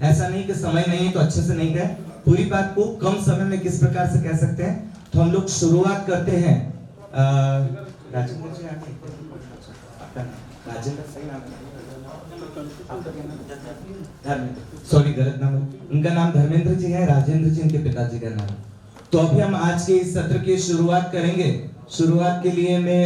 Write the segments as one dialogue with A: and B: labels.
A: ऐसा नहीं कि समय नहीं है तो अच्छे से नहीं कहें, पूरी बात को कम समय में किस प्रकार से कह सकते हैं। तो हम लोग शुरुआत करते हैं। राजेंद्र जी आगे, आपका नाम राजेंद्र, सही नाम है? सॉरी गलत नाम है, उनका नाम धर्मेंद्र जी है, राजेंद्र जी उनके पिताजी का नाम। तो अभी हम आज के इस सत्र की शुरुआत करेंगे। शुरुआत के लिए मैं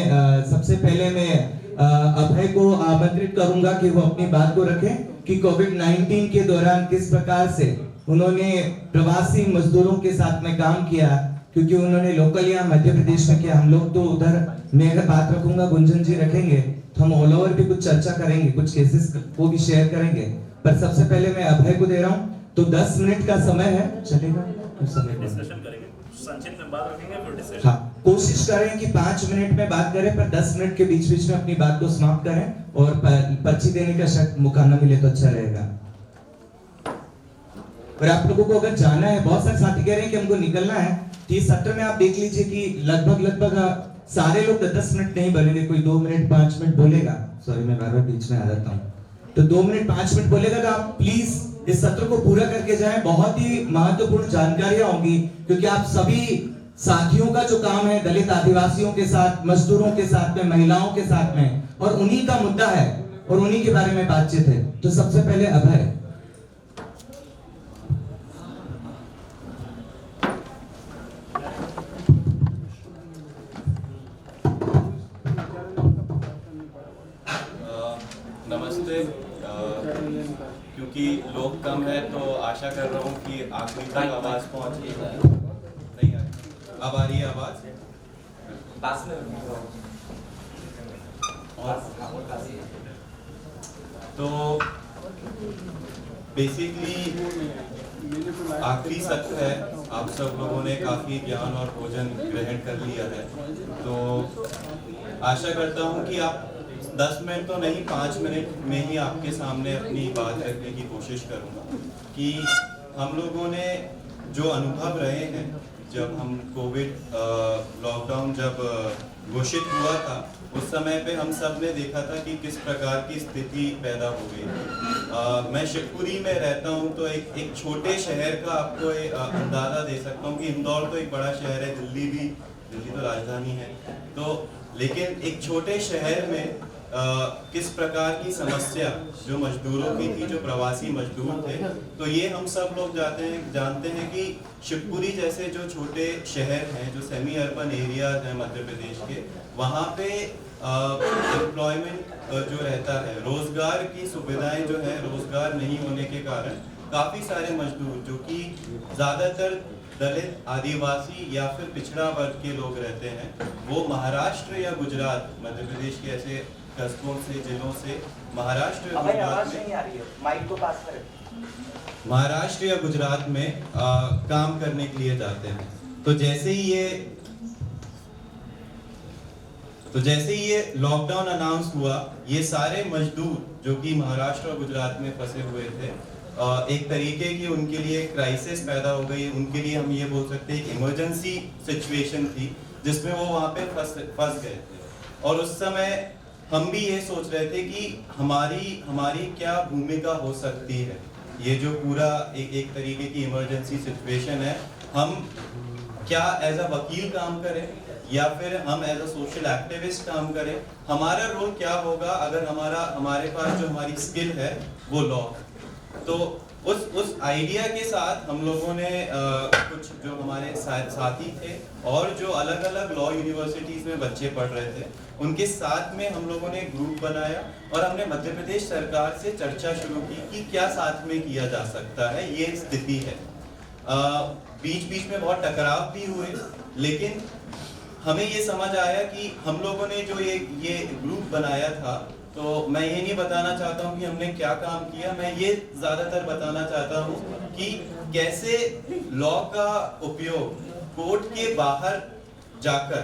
A: सबसे पहले मैं अभय को आमंत्रित करूंगा कि वो अपनी बात को रखें कि कोविड-19 के दौरान किस प्रकार से उन्होंने प्रवासी मजदूरों के साथ में काम किया, क्योंकि उन्होंने लोकल यहाँ मध्य प्रदेश में किया। हम लोग तो उधर मैं अगर बात रखूंगा, गुंजन जी रखेंगे, तो हम ऑल ओवर भी कुछ चर्चा करेंगे, कुछ केसेस को भी शेयर करेंगे। पर सबसे पहले मैं अभय को दे रहा हूँ, तो 10 मिनट का समय है, चलेगा?
B: डिस्कशन करेंगे, संक्षिप्त में बात रखेंगे, फिर डिस्कशन।
A: हाँ, कोशिश करें कि 5 मिनट में बात करें, पर 10 मिनट के बीच बीच में अपनी बात को समाप्त करें और पर्ची देने का शक मौका न मिले तो अच्छा रहेगा। और आप लोगों को अगर जाना है, बहुत सारे साथी कह रहे हैं कि हमको निकलना है, तो इस सत्र में आप देख लीजिए कि लगभग सारे लोग 10 मिनट नहीं बोलेंगे, कोई 2 मिनट 5 मिनट बोलेगा। सॉरी मैं बार बार बीच में आ जाता हूँ। तो 2 मिनट 5 मिनट बोलेगा, तो आप प्लीज इस सत्र को पूरा करके जाएं। बहुत ही महत्वपूर्ण जानकारियां होंगी, क्योंकि आप सभी साथियों का जो काम है दलित आदिवासियों के साथ, मजदूरों के साथ में, महिलाओं के साथ में, और उन्हीं का मुद्दा है और उन्हीं के बारे में बातचीत है। तो सबसे पहले अभय।
C: नमस्ते। क्योंकि लोग कम है तो आशा कर रहा हूँ कि आखिरी तक आवाज पहुँचे। नहीं आ रही? अब आ रही है आवाज? तो बेसिकली आखिरी सत्र है, आप सब लोगों ने काफी ज्ञान और भोजन ग्रहण कर लिया है। तो आशा करता हूँ कि आप 10 मिनट तो नहीं, 5 मिनट में ही आपके सामने अपनी बात रखने की कोशिश करूँगा कि हम लोगों ने जो अनुभव रहे हैं जब हम कोविड लॉकडाउन जब घोषित हुआ था, उस समय पे हम सब ने देखा था कि किस प्रकार की स्थिति पैदा हो गई। मैं शिवपुरी में रहता हूँ, तो एक छोटे शहर का आपको अंदाज़ा दे सकता हूँ कि इंदौर तो एक बड़ा शहर है, दिल्ली तो राजधानी है, तो लेकिन एक छोटे शहर में किस प्रकार की समस्या जो मजदूरों की थी, जो प्रवासी मजदूर थे, तो ये हम सब लोग जानते हैं कि शिवपुरी जैसे जो छोटे शहर हैं, जो सेमी अर्बन एरियाज हैं मध्य प्रदेश के, वहाँ पे एम्प्लॉयमेंट जो रहता है, रोजगार की सुविधाएं जो है, रोजगार नहीं होने के कारण काफ़ी सारे मजदूर जो कि ज़्यादातर दलित, आदिवासी या फिर पिछड़ा वर्ग के लोग रहते हैं, वो महाराष्ट्र या गुजरात, मध्य प्रदेश के ऐसे कस्बों से, जिलों से महाराष्ट्र या गुजरात में,
D: माइक को पास करें,
C: महाराष्ट्र या गुजरात में काम करने के लिए जाते हैं। तो जैसे ही ये लॉकडाउन अनाउंस हुआ, ये सारे मजदूर जो कि महाराष्ट्र और गुजरात में फंसे हुए थे, एक तरीके की उनके लिए क्राइसिस पैदा हो गई। उनके लिए हम ये बोल सकते हैं कि इमरजेंसी सिचुएशन थी, जिसमें वो वहाँ पे फंस गए थे। और उस समय हम भी ये सोच रहे थे कि हमारी क्या भूमिका हो सकती है। ये जो पूरा एक तरीके की इमरजेंसी सिचुएशन है, हम क्या एज अ वकील काम करें या फिर हम एज अ सोशल एक्टिविस्ट काम करें, हमारा रोल क्या होगा अगर हमारे पास जो हमारी स्किल है वो लॉ। तो उस आइडिया के साथ हम लोगों ने कुछ जो हमारे साथी थे और जो अलग अलग लॉ यूनिवर्सिटीज़ में बच्चे पढ़ रहे थे, उनके साथ में हम लोगों ने ग्रुप बनाया और हमने मध्य प्रदेश सरकार से चर्चा शुरू की कि क्या साथ में किया जा सकता है। ये स्थिति है, बीच बीच में बहुत टकराव भी हुए, लेकिन हमें ये समझ आया कि हम लोगों ने जो ये ग्रुप बनाया था, तो मैं ये नहीं बताना चाहता हूँ कि हमने क्या काम किया, मैं ये ज़्यादातर बताना चाहता हूँ कि कैसे लॉ का उपयोग कोर्ट के बाहर जाकर,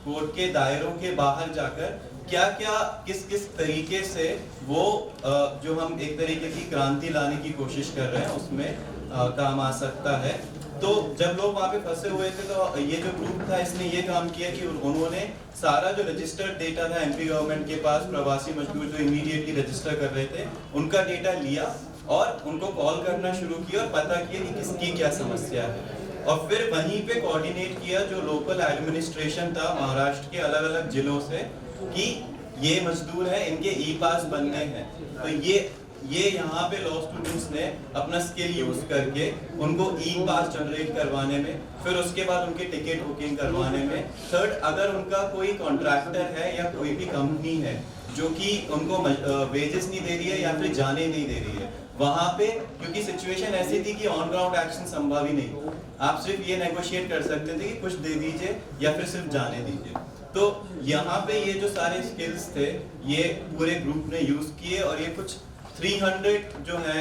C: कोर्ट के दायरों के बाहर जाकर किस तरीके से वो जो हम एक तरीके की क्रांति लाने की कोशिश कर रहे हैं उसमें काम आ सकता है। तो जब लोग वहाँ पे फंसे हुए थे, तो ये जो ग्रुप था इसने ये काम किया कि उन्होंने सारा जो रजिस्टर्ड डेटा था एमपी गवर्नमेंट के पास, प्रवासी मजदूर जो इमीडिएटली रजिस्टर कर रहे थे, उनका डेटा लिया और उनको कॉल करना शुरू किया और पता किया कि किसकी क्या समस्या है, और फिर वहीं पे कोऑर्डिनेट किया जो लोकल एडमिनिस्ट्रेशन था महाराष्ट्र के अलग अलग जिलों से कि ये मजदूर हैं, इनके ई पास बनने हैं। तो ये यहाँ पे लॉ स्टूडेंट्स ने अपना स्किल यूज करके उनको ई पास जनरेट करवाने में, फिर उसके बाद उनकी टिकट बुकिंग करवाने में, थर्ड अगर उनका कोई कॉन्ट्रैक्टर है या कोई भी कंपनी है जो कि उनको वेजेस नहीं दे रही है या फिर जाने नहीं दे रही है वहां पे, क्योंकि सिचुएशन ऐसी थी कि ऑन ग्राउंड एक्शन संभव ही नहीं, आप सिर्फ ये नेगोशिएट कर सकते थे कि कुछ दे दीजिए या फिर सिर्फ जाने दीजिए। तो यहाँ पे ये जो सारे स्किल्स थे ये पूरे ग्रुप ने यूज किए, और ये कुछ 300 जो है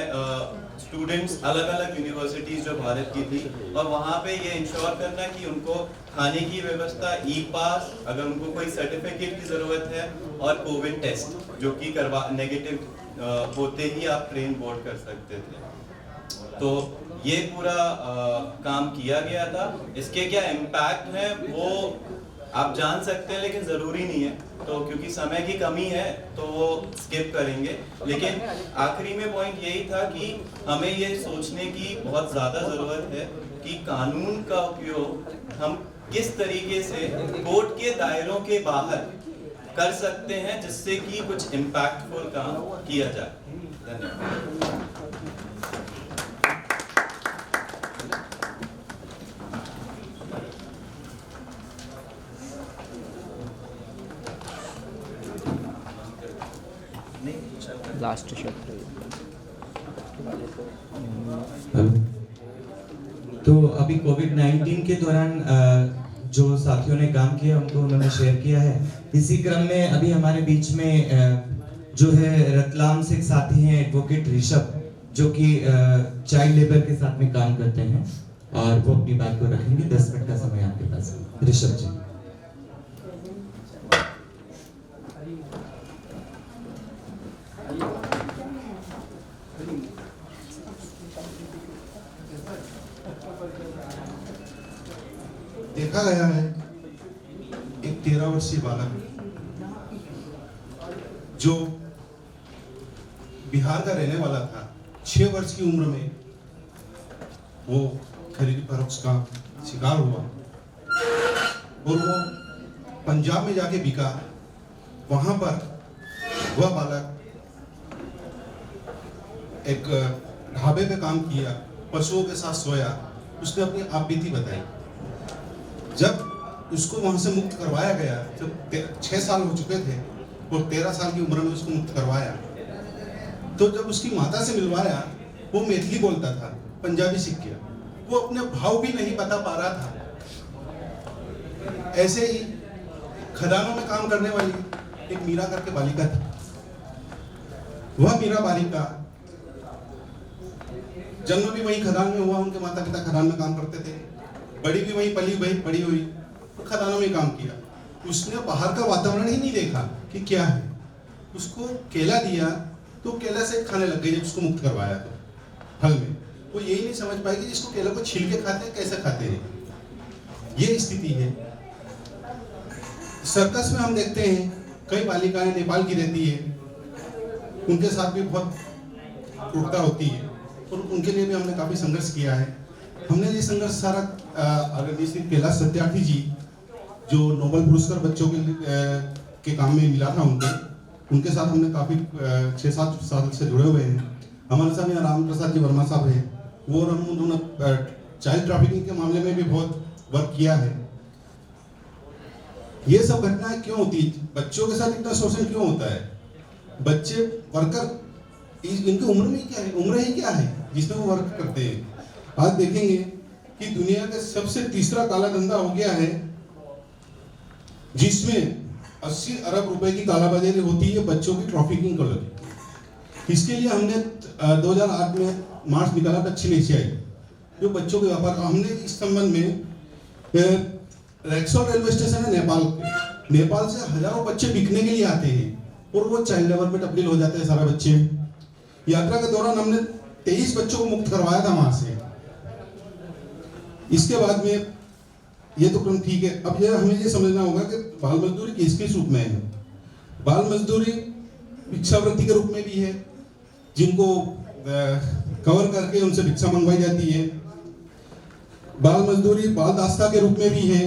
C: स्टूडेंट्स अलग अलग यूनिवर्सिटीज जो भारत की थी, और वहाँ पे ये इंश्योर करना कि उनको खाने की व्यवस्था, ई पास, अगर उनको कोई सर्टिफिकेट की जरूरत है, और कोविड टेस्ट जो कि नेगेटिव होते ही आप ट्रेन बोर्ड कर सकते थे। तो ये पूरा काम किया गया था। इसके क्या इम्पैक्ट है वो आप जान सकते हैं, लेकिन ज़रूरी नहीं है, तो क्योंकि समय की कमी है तो वो स्किप करेंगे। लेकिन आखिरी में पॉइंट यही था कि हमें ये सोचने की बहुत ज़्यादा ज़रूरत है कि कानून का उपयोग हम किस तरीके से कोर्ट के दायरों के बाहर कर सकते हैं जिससे कि कुछ इम्पैक्टफुल काम किया जाए। धन्यवाद।
D: लास्ट शब्द।
A: तो अभी कोविड-19 के दौरान जो साथियों ने काम किया उनको उन्होंने शेयर किया है। इसी क्रम में अभी हमारे बीच में जो है रतलाम से एक साथी हैं एडवोकेट ऋषभ, जो कि चाइल्ड लेबर के साथ में काम करते हैं, और वो अपनी बात को रखेंगे। 10 मिनट का समय आपके पास है ऋषभ जी।
E: देखा गया है एक 13 वर्षीय बालक जो बिहार का रहने वाला था, 6 वर्ष की उम्र में वो खरीद फरोख्त का शिकार हुआ और वो पंजाब में जाके बिका। वहां पर वह बालक एक ढाबे पे काम किया, पशुओं के साथ सोया। उसने अपनी आपबीती बताई। जब उसको वहां से मुक्त करवाया गया, जब 6 साल हो चुके थे और 13 साल की उम्र में उसको मुक्त करवाया, तो जब उसकी माता से मिलवाया, वो मैथिली बोलता था, पंजाबी सीख गया। वो अपने भाव भी नहीं बता पा रहा था। ऐसे ही खदानों में काम करने वाली एक मीरा करके बालिका थी। वह मीरा बालिका जन्म भी वही खदान में हुआ, उनके माता पिता खदान में काम करते थे, बड़ी भी वही पली वही बड़ी हुई, खदानों में काम किया। उसने बाहर का वातावरण ही नहीं देखा कि क्या है। उसको केला दिया तो केला से खाने लग गई। जब उसको मुक्त करवाया तो फल में वो यही नहीं समझ पाई कि इसको केला को छील के खाते हैं, कैसे खाते हैं। ये स्थिति है। सर्कस में हम देखते हैं कई बालिकाएं नेपाल की रहती है, उनके साथ भी बहुत क्रूरता होती है और उनके लिए भी हमने काफी संघर्ष किया है। हमने ये संघर्ष सारा आदरणीय कैलाश सत्यार्थी जी, जो नोबेल पुरस्कार बच्चों के काम में मिला था उनके साथ हमने काफी 6-7 साल से जुड़े हुए हैं। हमारे साथ यहाँ राम प्रसाद जी वर्मा साहब हैं, वो उन्होंने चाइल्ड ट्रैफिकिंग के मामले में भी बहुत वर्क किया है। ये सब घटनाएं क्यों होती है? बच्चों के साथ इतना शोषण क्यों होता है? बच्चे वर्कर, इनकी उम्र में क्या है, उम्र ही क्या है जिसमें वो वर्क करते हैं। आज देखेंगे कि दुनिया का सबसे तीसरा काला धंधा हो गया है, जिसमें 80 अरब रुपए की कालाबाजारी होती है बच्चों की ट्रैफिकिंग को लेकर। इसके लिए हमने 2008 में मार्च निकाला दक्षिण एशियाई, जो बच्चों के व्यापार। हमने इस संबंध में रेक्सोल रेलवे स्टेशन है नेपाल से हजारों बच्चे बिकने के लिए आते हैं और वो चाइल्ड लेबर में तब्दील हो जाते हैं सारा बच्चे। यात्रा के दौरान हमने 23 बच्चों को मुक्त करवाया था वहां से। इसके बाद में ये तो क्रम ठीक है। अब ये हमें ये समझना होगा कि बाल मजदूरी किस रूप में है। बाल मजदूरी भिक्षावृत्ति के रूप में भी है, जिनको कवर करके उनसे भिक्षा मंगवाई जाती है। बाल मजदूरी बाल दास्ता के रूप में भी है।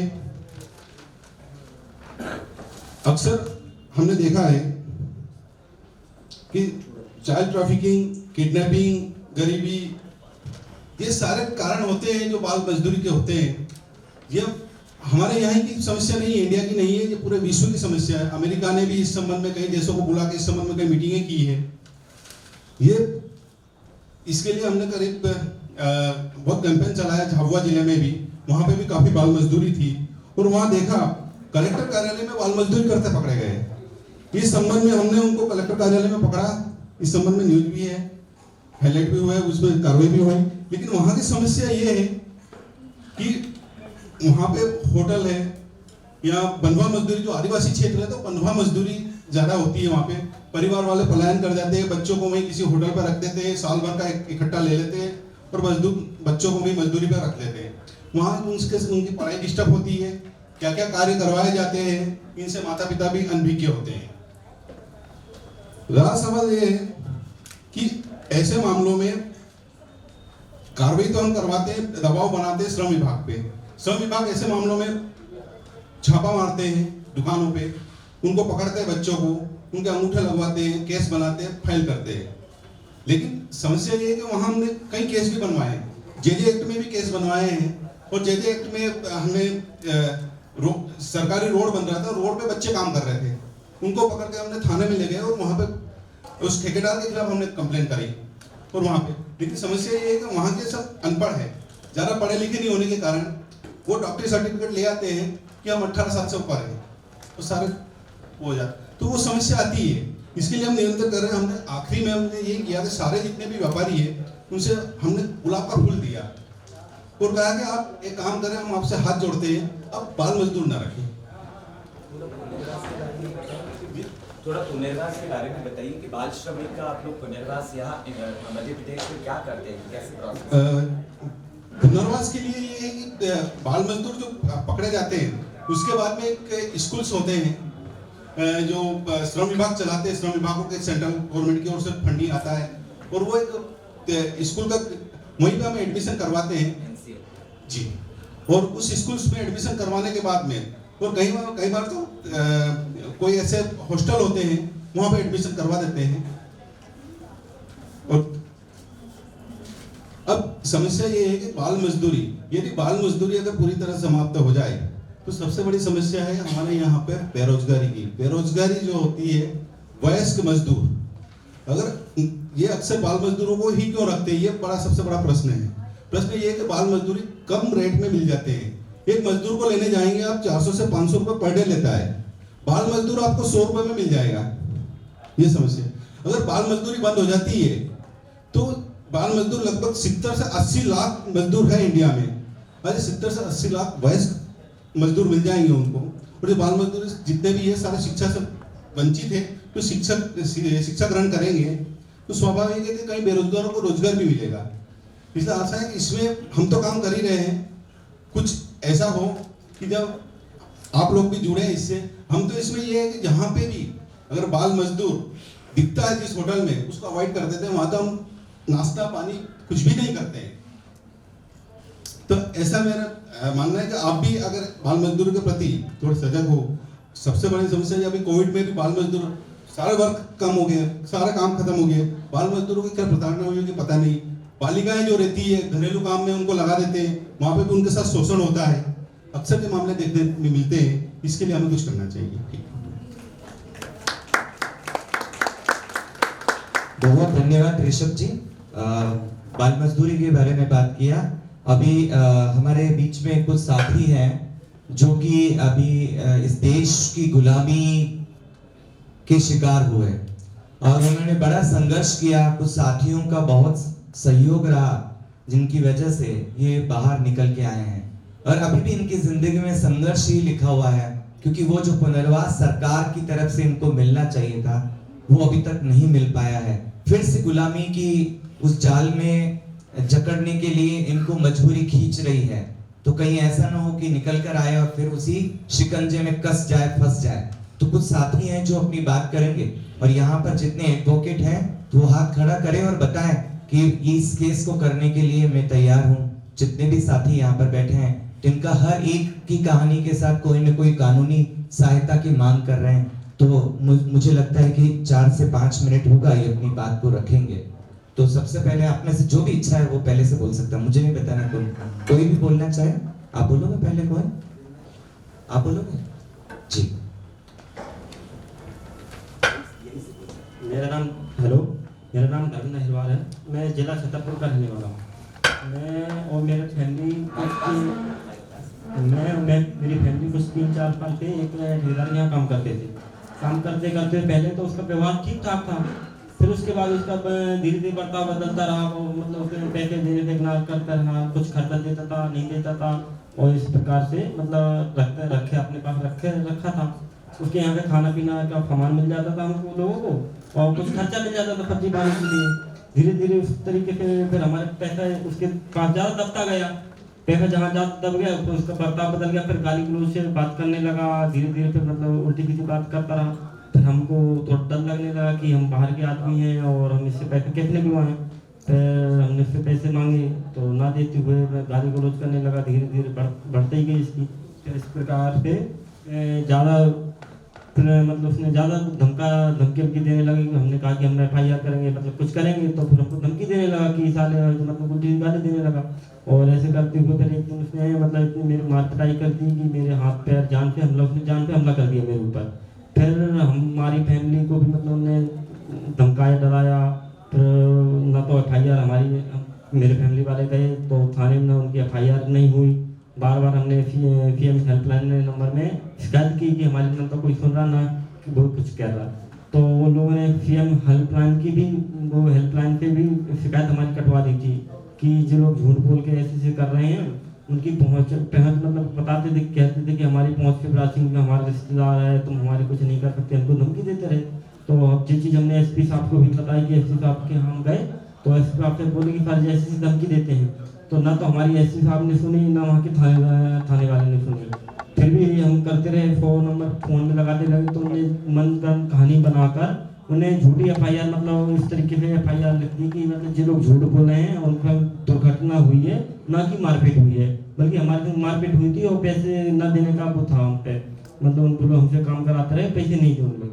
E: अक्सर हमने देखा है कि चाइल्ड ट्रैफिकिंग, किडनैपिंग, गरीबी, ये सारे कारण होते हैं जो बाल मजदूरी के होते हैं। ये हमारे यहाँ की समस्या नहीं है, इंडिया की नहीं है, ये पूरे विश्व की समस्या है। अमेरिका ने भी इस संबंध में कई देशों को बुला के इस संबंध में कई मीटिंगें की है। ये इसके लिए हमने करीब बहुत कैंपेन चलाया झाबुआ जिले में भी, वहाँ पे भी काफी बाल मजदूरी थी और वहाँ देखा कलेक्टर कार्यालय में बाल मजदूरी करते पकड़े गए। इस संबंध में हमने उनको कलेक्टर कार्यालय में पकड़ा, इस संबंध में न्यूज भी है, हाईलाइट भी हुआ है, उसमें कार्रवाई भी हुई। लेकिन वहाँ की समस्या ये है कि वहाँ पे होटल है या बंधुआ मजदूरी, जो आदिवासी क्षेत्र है तो बंधुआ मजदूरी ज्यादा होती है। वहाँ पे परिवार वाले पलायन कर जाते हैं, बच्चों को वहीं किसी होटल पर रख देते हैं, साल भर का इकट्ठा ले लेते हैं और बच्चों को भी मजदूरी पर रख लेते हैं। वहाँ उनकी पढ़ाई डिस्टर्ब होती है, क्या क्या कार्य करवाए जाते हैं, इनसे माता पिता भी अनभिज्ञ होते हैं। रहा सवाल ये है कि ऐसे मामलों में कार्रवाई तो हम करवाते हैं, दबाव बनाते हैं श्रम विभाग पे। श्रम विभाग ऐसे मामलों में छापा मारते हैं दुकानों पे, उनको पकड़ते हैं, बच्चों को उनके अंगूठे लगवाते हैं, केस बनाते हैं, फाइल करते हैं। लेकिन समस्या ये है कि वहाँ हमने कई केस भी बनवाए, जेजे एक्ट में भी केस बनवाए हैं और जेजे एक्ट में हमने सरकारी रोड बन रहा था, रोड पे बच्चे काम कर रहे थे, उनको पकड़ के हमने थाने में ले गए और वहाँ पे उस ठेकेदार के खिलाफ हमने कंप्लेंट करी और वहाँ पे। लेकिन समस्या ये है कि वहाँ के सब अनपढ़ है, ज़्यादा पढ़े लिखे नहीं होने के कारण वो डॉक्टरी सर्टिफिकेट ले आते हैं कि हम 18 साल से ऊपर है तो सारे हो जाते, तो वो समस्या आती है। इसके लिए हम निरंतर कर रहे हैं। हमने आखिरी में हमने ये किया कि सारे जितने भी व्यापारी है उनसे हमने गुलाब का फूल दिया और कहा कि आप एक काम करें, हम आपसे हाथ जोड़ते हैं, अब बाल मजदूर ना रखें।
F: थोड़ा पुनर्वास के बारे में बताइए कि बाल श्रमिक का आप लोग पुनर्वास यहाँ मध्य प्रदेश में क्या करते हैं, कैसे प्रोसेस?
E: पुनर्वास के लिए ये है कि बाल मजदूर जो पकड़े जाते हैं उसके बाद में एक स्कूल्स होते हैं जो श्रम विभाग चलाते हैं। श्रम विभागों के सेंट्रल गवर्नमेंट की ओर से फंडिंग आता है और वो एक स्कूल का वहीं पे हम एडमिशन करवाते हैं जी। और उस स्कूल्स में एडमिशन करवाने के बाद में और कई बार तो कोई ऐसे हॉस्टल होते हैं वहाँ पे एडमिशन करवा देते हैं। और अब समस्या ये है कि बाल मजदूरी, यदि बाल मजदूरी अगर पूरी तरह समाप्त हो जाए तो सबसे बड़ी समस्या है हमारे यहाँ पे बेरोजगारी की। बेरोजगारी जो होती है, वयस्क मजदूर, अगर ये अक्सर बाल मजदूरों को ही क्यों रखते हैं, ये सबसे बड़ा प्रश्न है। प्रश्न ये है कि बाल मजदूरी कम रेट में मिल जाते हैं। एक मजदूर को लेने जाएंगे आप 400 से 500 रुपए पर डे लेता है, बाल मजदूर आपको 100 रुपए में मिल जाएगा। ये समस्या। अगर बाल मजदूरी बंद हो जाती है तो बाल मजदूर लगभग 70 से 80 लाख मजदूर है इंडिया में, अरे 70 से 80 लाख वयस्क मजदूर मिल जाएंगे उनको। और जो बाल मजदूर जितने भी है सारे शिक्षा से वंचित है, तो शिक्षा ग्रहण करेंगे तो स्वाभाविक है कि कई बेरोजगारों को रोजगार भी मिलेगा। इसलिए आशा है कि इसमें हम तो काम कर ही रहे हैं, कुछ ऐसा हो कि जब आप लोग भी जुड़े इससे। हम तो इसमें ये है कि जहाँ पे भी अगर बाल मजदूर दिखता है जिस होटल में, उसको अवॉइड कर देते हैं, वहाँ तो हम नाश्ता पानी कुछ भी नहीं करते हैं। तो ऐसा मेरा मानना है कि आप भी अगर बाल मजदूर के प्रति थोड़े सजग हो। सबसे बड़ी समस्या है अभी कोविड में भी बाल मजदूर सारे वर्क कम हो गए, सारा काम खत्म हो गया, बाल मजदूरों की क्या प्रताड़ना हुई होगी पता नहीं। बालिकाएं जो रहती है घरेलू काम में उनको लगा देते हैं, वहाँ पे भी उनके साथ शोषण होता है, अक्सर के मामले देखने में मिलते हैं। इसके लिए हमें कुछ करना चाहिए।
A: बहुत धन्यवाद ऋषभ जी। बाल मजदूरी के बारे में बात किया। अभी हमारे बीच में कुछ साथी हैं जो कि अभी इस देश की गुलामी के शिकार हुए और उन्होंने बड़ा संघर्ष किया। कुछ साथियों का बहुत सहयोग रहा जिनकी वजह से ये बाहर निकल के आए हैं और अभी भी इनकी जिंदगी में संघर्ष ही लिखा हुआ है, क्योंकि वो जो पुनर्वास सरकार की तरफ से इनको मिलना चाहिए था वो अभी तक नहीं मिल पाया है। फिर से गुलामी की उस जाल में जकड़ने के लिए इनको मजबूरी खींच रही है। तो कहीं ऐसा ना हो कि निकल कर आए और फिर उसी शिकंजे में कस जाए, फंस जाए। तो कुछ साथी हैं जो अपनी बात करेंगे और यहाँ पर जितने एडवोकेट हैं तो वो हाथ खड़ा करें और बताएं कि इस केस को करने के लिए मैं तैयार हूँ। जितने भी साथी यहाँ पर बैठे हैं, इनका हर एक की कहानी के साथ कोई न कोई कानूनी सहायता की मांग कर रहे हैं, तो मुझे लगता है कि 4 से 5 मिनट होगा ये अपनी बात को रखेंगे। तो सबसे पहले आप में से जो भी इच्छा है वो पहले से बोल सकता है, मुझे नहीं बताना कोई भी बोलना चाहे। आप बोलोगे पहले? कौन? आप बोलोगे जी।
G: मेरा नाम धर्मेंद्र अहिरवार है। मैं जिला छतरपुर का रहने वाला हूँ। मैं और मेरी फैमिली मेरी फैमिली कुछ 3-4 साल से एक ठेकेदार यहाँ काम करते थे। काम करते करते पहले तो उसका व्यवहार ठीक ठाक था, फिर उसके बाद उसका धीरे धीरे बर्ताव बदलता रहा। वो मतलब उसके पैसे देने से इग्नोर करता रहा, कुछ खर्चा देता था, नहीं देता था, और इस प्रकार से मतलब अपने पास रखा था। उसके यहाँ पे खाना पीना का सामान मिल जाता था हमको लोगों को, और कुछ खर्चा मिल जाता था सब्जी पानी के लिए। धीरे धीरे उस तरीके से फिर हमारे पैसा उसके पास ज़्यादा दबता गया। पैसा जहाँ ज़्यादा दब गया तो उसका बर्ताव बदल गया, फिर गाली गलौज से बात करने लगा। धीरे धीरे फिर मतलब उल्टी सीधी बात करता रहा। फिर हमको थोड़ा डर लगने लगा कि हम बाहर के आदमी हैं और हम इससे पैसे कैसे निकलवाएं। फिर हमने उससे पैसे मांगे तो ना देते हुए गाली गलौज करने लगा। धीरे धीरे बढ़ते ही गई इसकी। फिर इस प्रकार से ज़्यादा मतलब उसने ज़्यादा धमकी देने लगे। कि हमने कहा कि हम FIR करेंगे, मतलब कुछ करेंगे, तो फिर हमको धमकी देने लगा कि साले मतलब उल्टी गाली देने लगा। और ऐसे करते हुए फिर एक दिन उसने मतलब इतनी मेरी मार पिटाई कर दी कि मेरे हाथ पैर जान पे हमला कर दिया मेरे ऊपर। फिर हमारी फैमिली को भी मतलब उन्होंने धमकाया, डराया। फिर ना तो FIR मेरे फैमिली वाले गए तो थाने में उनकी FIR नहीं हुई। बार बार हमने PM हेल्पलाइन नंबर में शिकायत की कि हमारी नंबर कोई सुन रहा ना वो कुछ कह रहा। तो वो लोगों ने PM हेल्पलाइन की भी वो हेल्पलाइन पे भी शिकायत हमारी कटवा दी थी कि जो लोग झूठ बोल के ऐसे कर रहे हैं उनकी पहुँच मतलब बताते थे, कहते थे कि हमारी पहुँच के राशि में हमारे रिश्तेदार है, तुम हमारे कुछ नहीं कर सकते, हमको धमकी देते रहे। तो अब जो चीज़ हमने SP साहब को भी बताई कि SP साहब के हम गए तो SP साहब से बोले कि सर ऐसी धमकी देते हैं। तो ना तो हमारी SP साहब ने सुनी, ना वहाँ के थाने वाले ने सुनी। फिर भी हम करते रहे, फ़ोन में लगाते रहे। तो उन्हें मन गढ़ कहानी बनाकर उन्हें झूठी FIR मतलब इस तरीके से FIR लिख दी कि मतलब जो लोग झूठ बोल रहे हैं उनका दुर्घटना हुई है, ना कि मारपीट हुई है। बल्कि हमारे साथ मारपीट हुई थी और पैसे न देने का वो था हम पे, मतलब उन लोग हमसे काम कराते रहे, पैसे नहीं थे उन लोग।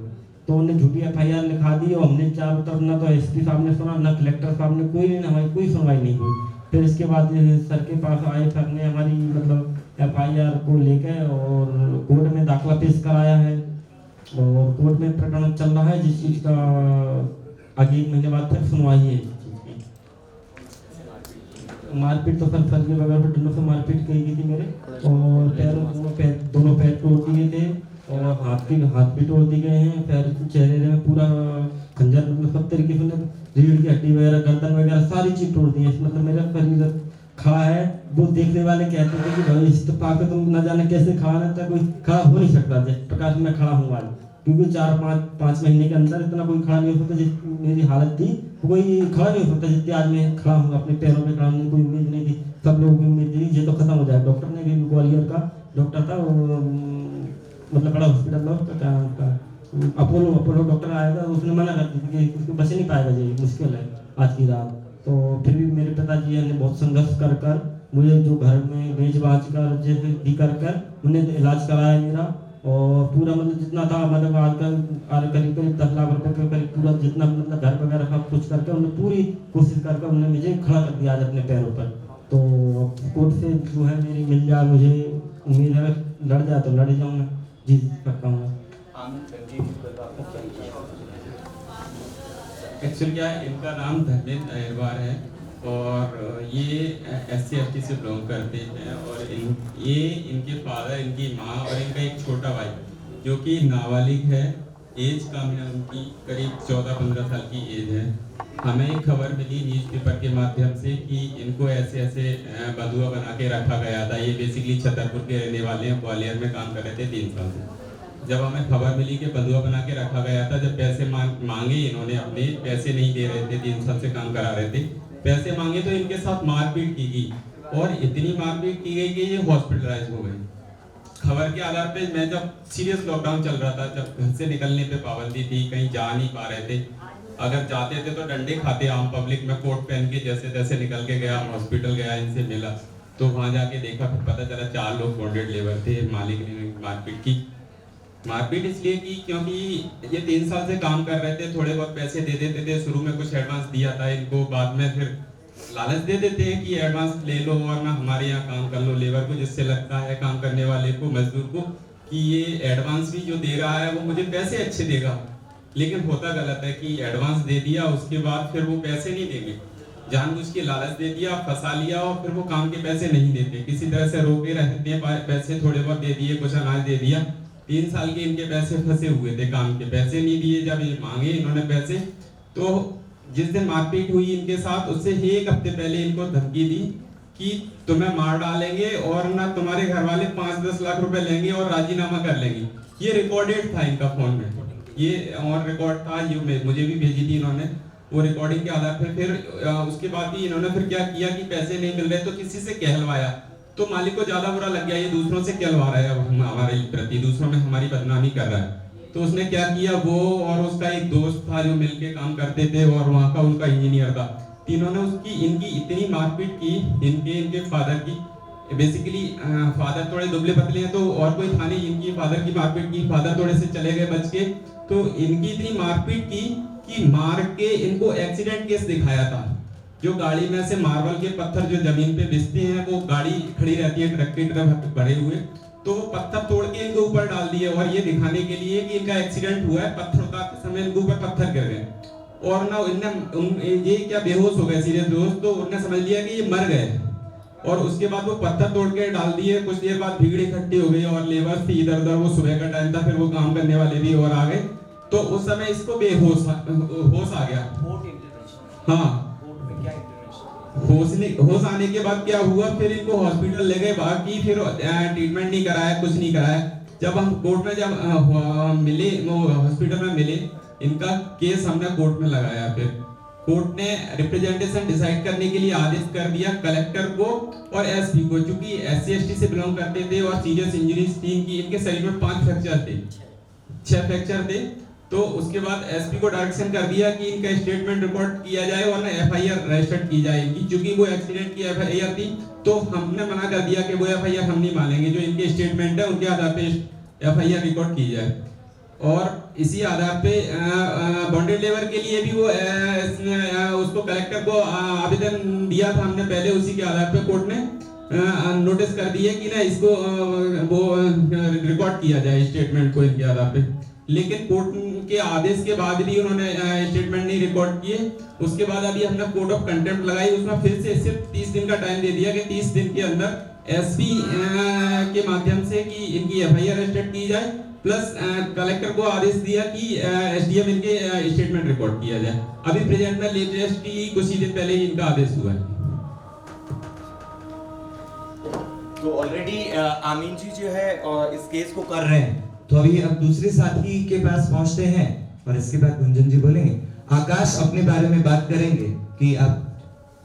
G: तो उन्हें झूठी FIR लिखा दी और हमने चारों तरफ ना तो SP साहब ने सुना, ना कलेक्टर साहब ने, हमारी कोई सुनवाई नहीं हुई। फिर इसके बाद सर के पास आए, सर ने हमारी मतलब FIR को लेकर और कोर्ट में दाखिला पेश कराया है और कोर्ट में प्रकरण चल रहा है, जिस चीज़ का आगे 1 महीने बाद फिर सुनवाई है। मारपीट तो सर के बगैर डंडों से मारपीट की गई थी मेरे, और दोनों पैर तोड़ दिए थे और हाथ भी तोड़ दिए गए हैं। पैर चेहरे में पूरा खंजर मतलब सब तरीके से रीढ़ की हड्डी वगैरह, गर्दन वगैरह सारी चीज तोड़ दी है। मतलब मेरा शरीर खड़ा है, वो देखने वाले कहते थे कि भाई इस पाक पे तुम न जाने कैसे खड़ा रहता, कोई खड़ा हो नहीं सकता जिस प्रकार से मैं खड़ा हूँ आज। क्योंकि 4-5 महीने के अंदर इतना कोई खड़ा नहीं हो सकता, जिस मेरी हालत थी कोई खड़ा नहीं हो सकता जितनी आज मैं खड़ा हूँ, अपने पैरों पे खड़ा हूँ। कोई उम्मीद नहीं थी, सब लोगों की उम्मीद थी ये तो खत्म हो जाए। डॉक्टर ने भी, ग्वालियर का डॉक्टर था, मतलब बड़ा हॉस्पिटल था उसका, क्या उसका अपोलो डॉक्टर आया था, उसने मना कर दी कि उसको बच नहीं पाएगा, ये मुश्किल है आज की रात। तो फिर भी मेरे पिताजी ने बहुत संघर्ष कर मुझे जो घर में बेच बाच कर जैसे भी कर उन्हें इलाज कराया मेरा, और पूरा मतलब जितना था मतलब आज करीब 10 लाख रुपए के करीब पूरा जितना मतलब घर वगैरह सब कुछ करके उन्होंने पूरी कोशिश करके उन्होंने मुझे खड़ा कर दिया आज अपने पैरों पर। तो कोर्ट से जो है मेरी मिल जाए, मुझे उम्मीद है लड़ जाए तो लड़ जाऊँगा, जीत सकता हूँ।
H: एक्चुअली क्या है, इनका नाम धर्मेंद्र अहिरवार है और ये SC/ST से बिलोंग करते हैं। और ये इनके फादर, इनकी माँ और इनका एक छोटा भाई जो कि नाबालिग है, एज कम है उनकी, करीब 14-15 साल की एज है। हमें एक खबर मिली न्यूज़पेपर के माध्यम से कि इनको ऐसे बंधुआ बना के रखा गया था। ये बेसिकली छतरपुर के रहने वाले हैं, ग्वालियर में काम कर रहे थे 3 साल से। जब हमें खबर मिली कि बंधुआ बना के रखा गया था, जब पैसे मांगे इन्होंने, अपने पैसे नहीं दे रहे थे, 3 साल से काम करा रहे थे, पैसे मांगे तो इनके साथ मारपीट की गई और इतनी मारपीट की गई कि ये हॉस्पिटलाइज हो गए। खबर के आधार पे मैं जब सीरियस लॉकडाउन चल रहा था, जब घर से निकलने पे पाबंदी थी, कहीं जा नहीं पा रहे थे, अगर जाते थे तो डंडे खाते आम पब्लिक में, कोट पहन के जैसे तैसे निकल के गया, हॉस्पिटल गया, इनसे मिला तो वहाँ जाके देखा, फिर पता चला 4 लोग बॉन्डेड लेबर थे। मालिक ने मारपीट की। मारपीट इसलिए की क्योंकि ये 3 साल से काम कर रहे थे, थोड़े बहुत पैसे दे देते थे, शुरू में कुछ एडवांस दिया था इनको, बाद में फिर लालच दे देते हैं कि एडवांस ले लो और ना हमारे यहाँ काम कर लो। लेबर को जिससे लगता है काम करने वाले को, मजदूर को, कि ये एडवांस भी जो दे रहा है वो मुझे पैसे अच्छे देगा, लेकिन होता गलत है कि एडवांस दे दिया, उसके बाद फिर वो पैसे नहीं देंगे। जानबूझ के लालच दे दिया, फंसा लिया और फिर वो काम के पैसे नहीं देते, किसी तरह से रोके रहते हैं, पैसे थोड़े बहुत दे दिए, कुछ अनाज दे दिया। 3 साल के इनके पैसे फंसे हुए थे, काम के पैसे नहीं दिए। जब ये मांगे इन्होंने पैसे, तो जिस दिन मारपीट हुई इनके साथ, उससे 1 हफ्ते पहले इनको धमकी दी कि तुम्हें मार डालेंगे और ना तुम्हारे घर वाले 5-10 लाख रुपए लेंगे और राजीनामा कर लेंगे। ये रिकॉर्डेड था इनका फोन में, ये और रिकॉर्ड था, ये मुझे भी भेजी थी इन्होंने, वो रिकॉर्डिंग के आधार पर। फिर उसके बाद ही इन्होंने फिर क्या किया कि पैसे नहीं मिल रहे तो किसी से कहलवाया, तो मालिक को ज्यादा बुरा लग गया, ये दूसरों से कहलवा रहा है, हमारे प्रति दूसरों में हमारी बदनामी कर रहा है। तो उसने क्या किया, वो और उसका एक दोस्त था जो मिलके काम करते थे और वहाँ का उनका इंजीनियर था, तीनों ने इनकी इतनी मारपीट की, इनके फादर की। बेसिकली फादर थोड़े दुबले पतले हैं तो और कोई था नहीं, इनकी फादर की मारपीट की, फादर थोड़े से चले गए बच के, तो इनकी इतनी मारपीट की कि मार के इनको एक्सीडेंट केस दिखाया था। जो गाड़ी में से मार्बल के पत्थर जो जमीन पे बिछते हैं, वो गाड़ी खड़ी रहती है ट्रक की तरफ भरे हुए, तो वो पत्थर तोड़ के इनके ऊपर डाल दिए और ये दिखाने के लिए कि इनका एक्सीडेंट हुआ है, पत्थर उतारते समय इनके ऊपर पत्थर गिर गए और ना ये क्या बेहोश हो गए, सीरियस बेहोश, तो उन्होंने समझ लिया कि ये मर गए और उसके बाद वो पत्थर तोड़ के डाल दिए। कुछ देर बाद भीड़ इकट्ठी हो गई और लेबर थी इधर उधर, वो सुबह का टाइम था, फिर वो काम करने वाले भी और आ गए, तो उस समय इसको होश आ गया। हाँ, होश आने के बाद क्या हुआ, फिर इनको हॉस्पिटल ले गए, बाकी फिर ट्रीटमेंट नहीं कराया, कुछ नहीं कराया। जब हम कोर्ट में मिले, वो हॉस्पिटल में मिले, इनका केस हमने कोर्ट में लगाया। फिर कोर्ट ने रिप्रेजेंटेशन डिसाइड करने के लिए आदेश कर दिया कलेक्टर को और एसपी को, क्योंकि SC/ST से बिलोंग करते थे और सीरियस इंजरीज थी इनकी, इनके शरीर में 5 फ्रैक्चर थे, 6 फ्रैक्चर थे। तो उसके बाद एसपी को डायरेक्शन कर दिया कि इनका स्टेटमेंट रिकॉर्ड किया जाए और ना FIR रजिस्टर्ड की जाए इनकी, क्योंकि वो एक्सीडेंट की FIR थी। तो हमने मना कर दिया कि वो FIR हम नहीं मानेंगे, जो इनके स्टेटमेंट है उनके आधार पे FIR रिकॉर्ड की जाए। और इसी आधार पे बॉन्डेड लेबर के लिए भी वो उसको कलेक्टर को आवेदन दिया था हमने पहले, उसी के आधार पे कोर्ट ने नोटिस कर दिया कि ना इसको वो रिकॉर्ड किया जाए स्टेटमेंट को इनके आधार पे। लेकिन कोर्ट के आदेश के बाद भी उन्होंने स्टेटमेंट नहीं रिकॉर्ड किए। उसके बाद अभी हमने कोर्ट ऑफ कंटेम्प्ट लगाई, उसमें फिर से सिर्फ 30 दिन का टाइम दे दिया कि 30 दिन के अंदर एसपी के माध्यम से कि इनकी FIR रजिस्टर्ड की जाए, प्लस कलेक्टर को आदेश दिया कि SDM इनके स्टेटमेंट रिकॉर्ड किया जाए। अभी प्रेजेंट में लेटेस्टली कुछ ही दिन पहले ही इनका आदेश हुआ है।
F: तो ऑलरेडी आमीन जी जो है इस केस को कर रहे हैं,
A: तो अभी अब दूसरे साथी के पास पहुंचते हैं और इसके बाद गुंजन जी बोलेंगे। आकाश अपने बारे में बात करेंगे कि आप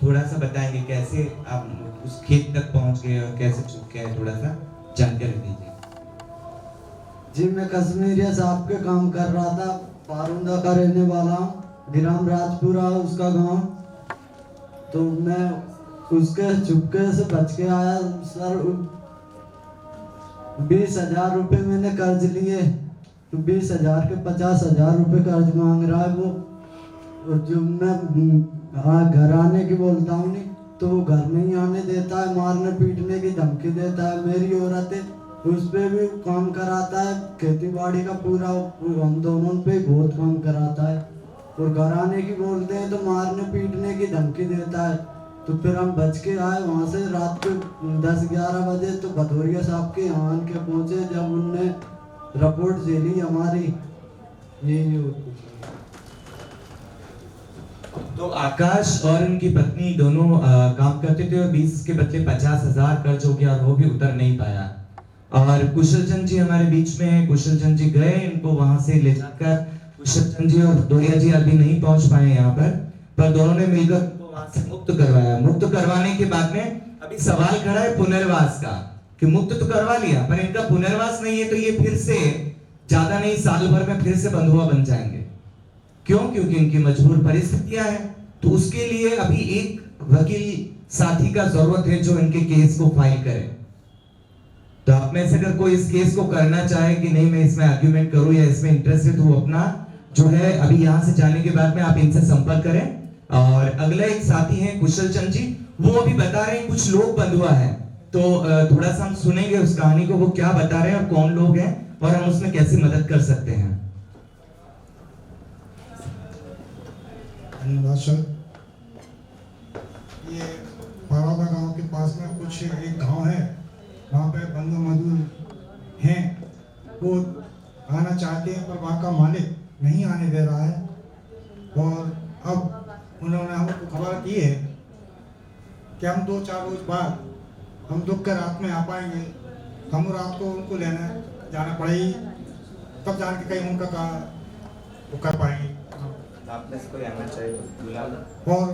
A: थोड़ा सा बताएंगे कैसे आप उस खेत तक पहुंच गए और कैसे चुप गए, थोड़ा सा जानकारी दीजिए।
I: जी, मैं कश्मीरिया साहब के काम कर रहा था, पारुंदा का रहने वाला हूँ, ग्राम राजपुरा उसका गांव। तो मैं उसके चुपके से बच के आया सर। 20,000 रुपये मैंने कर्ज लिए, तो 20,000 के 50,000 रुपये कर्ज मांग रहा है वो। और जो मैं घर आने की बोलता हूँ नहीं, तो वो घर नहीं आने देता है, मारने पीटने की धमकी देता है। मेरी औरत है, उस पे भी काम कराता है, खेती बाड़ी का पूरा हम दोनों पे बहुत काम कराता है। और घर आने की बोलते हैं तो मारने पीटने की धमकी देता है। तो फिर हम बच के आए वहाँ से रात को 10-11 बजे, तो भदौरिया साहब के यहाँ आन के पहुँचे। जब उनने रिपोर्ट झेली हमारी, यही
A: तो आकाश और उनकी पत्नी दोनों काम करते थे और 20 के बदले 50,000 कर्ज हो गया और वो भी उतर नहीं पाया। और कुशल चंद जी हमारे बीच में है, कुशल चंद जी गए इनको वहां से ले जाकर। कुशल चंद जी और भदौरिया जी अभी नहीं पहुंच पाए यहाँ पर दोनों ने मिलकर वहां से मुक्त करवाया। मुक्त करवाने के बाद में अभी सवाल खड़ा है पुनर्वास का, कि मुक्त तो करवा लिया पर इनका पुनर्वास नहीं है, तो ये फिर से ज्यादा नहीं साल भर में फिर से बंधुआ बन जाएंगे। क्यों? क्योंकि उनकी मजबूर परिस्थितियां हैं। तो उसके लिए अभी एक वकील साथी का जरूरत है जो इनके केस को फाइल करे। तो आप में से अगर कोई इस केस को करना चाहे कि नहीं मैं इसमें आर्ग्यूमेंट करूं या इसमें इंटरेस्टेड हूं, अपना जो है अभी यहाँ से जाने के बाद में आप इनसे संपर्क करें। और अगला एक साथी हैं कुशल चंद जी, वो अभी बता रहे हैं कुछ लोग बंधुआ है, तो थोड़ा सा हम सुनेंगे उस कहानी को, वो क्या बता रहे हैं और कौन लोग हैं और हम उसमें कैसे मदद कर सकते हैं।
J: धन्यवाद सर। ये पारादा गांव के पास में कुछ एक गांव है, वहाँ पे बंधु मजदूर हैं, वो आना चाहते हैं पर वहाँ का मालिक नहीं आने दे रहा है। और अब उन्होंने हमको खबर दी है कि हम 2-4 रोज बाद हम दुख के रात में आ पाएंगे। हम रात को उनको लेने जाना पड़ेगी, तब जान के कहीं उनका वो कर पाएंगे।
F: आप में से कोई आना चाहिए बुला लो।
J: और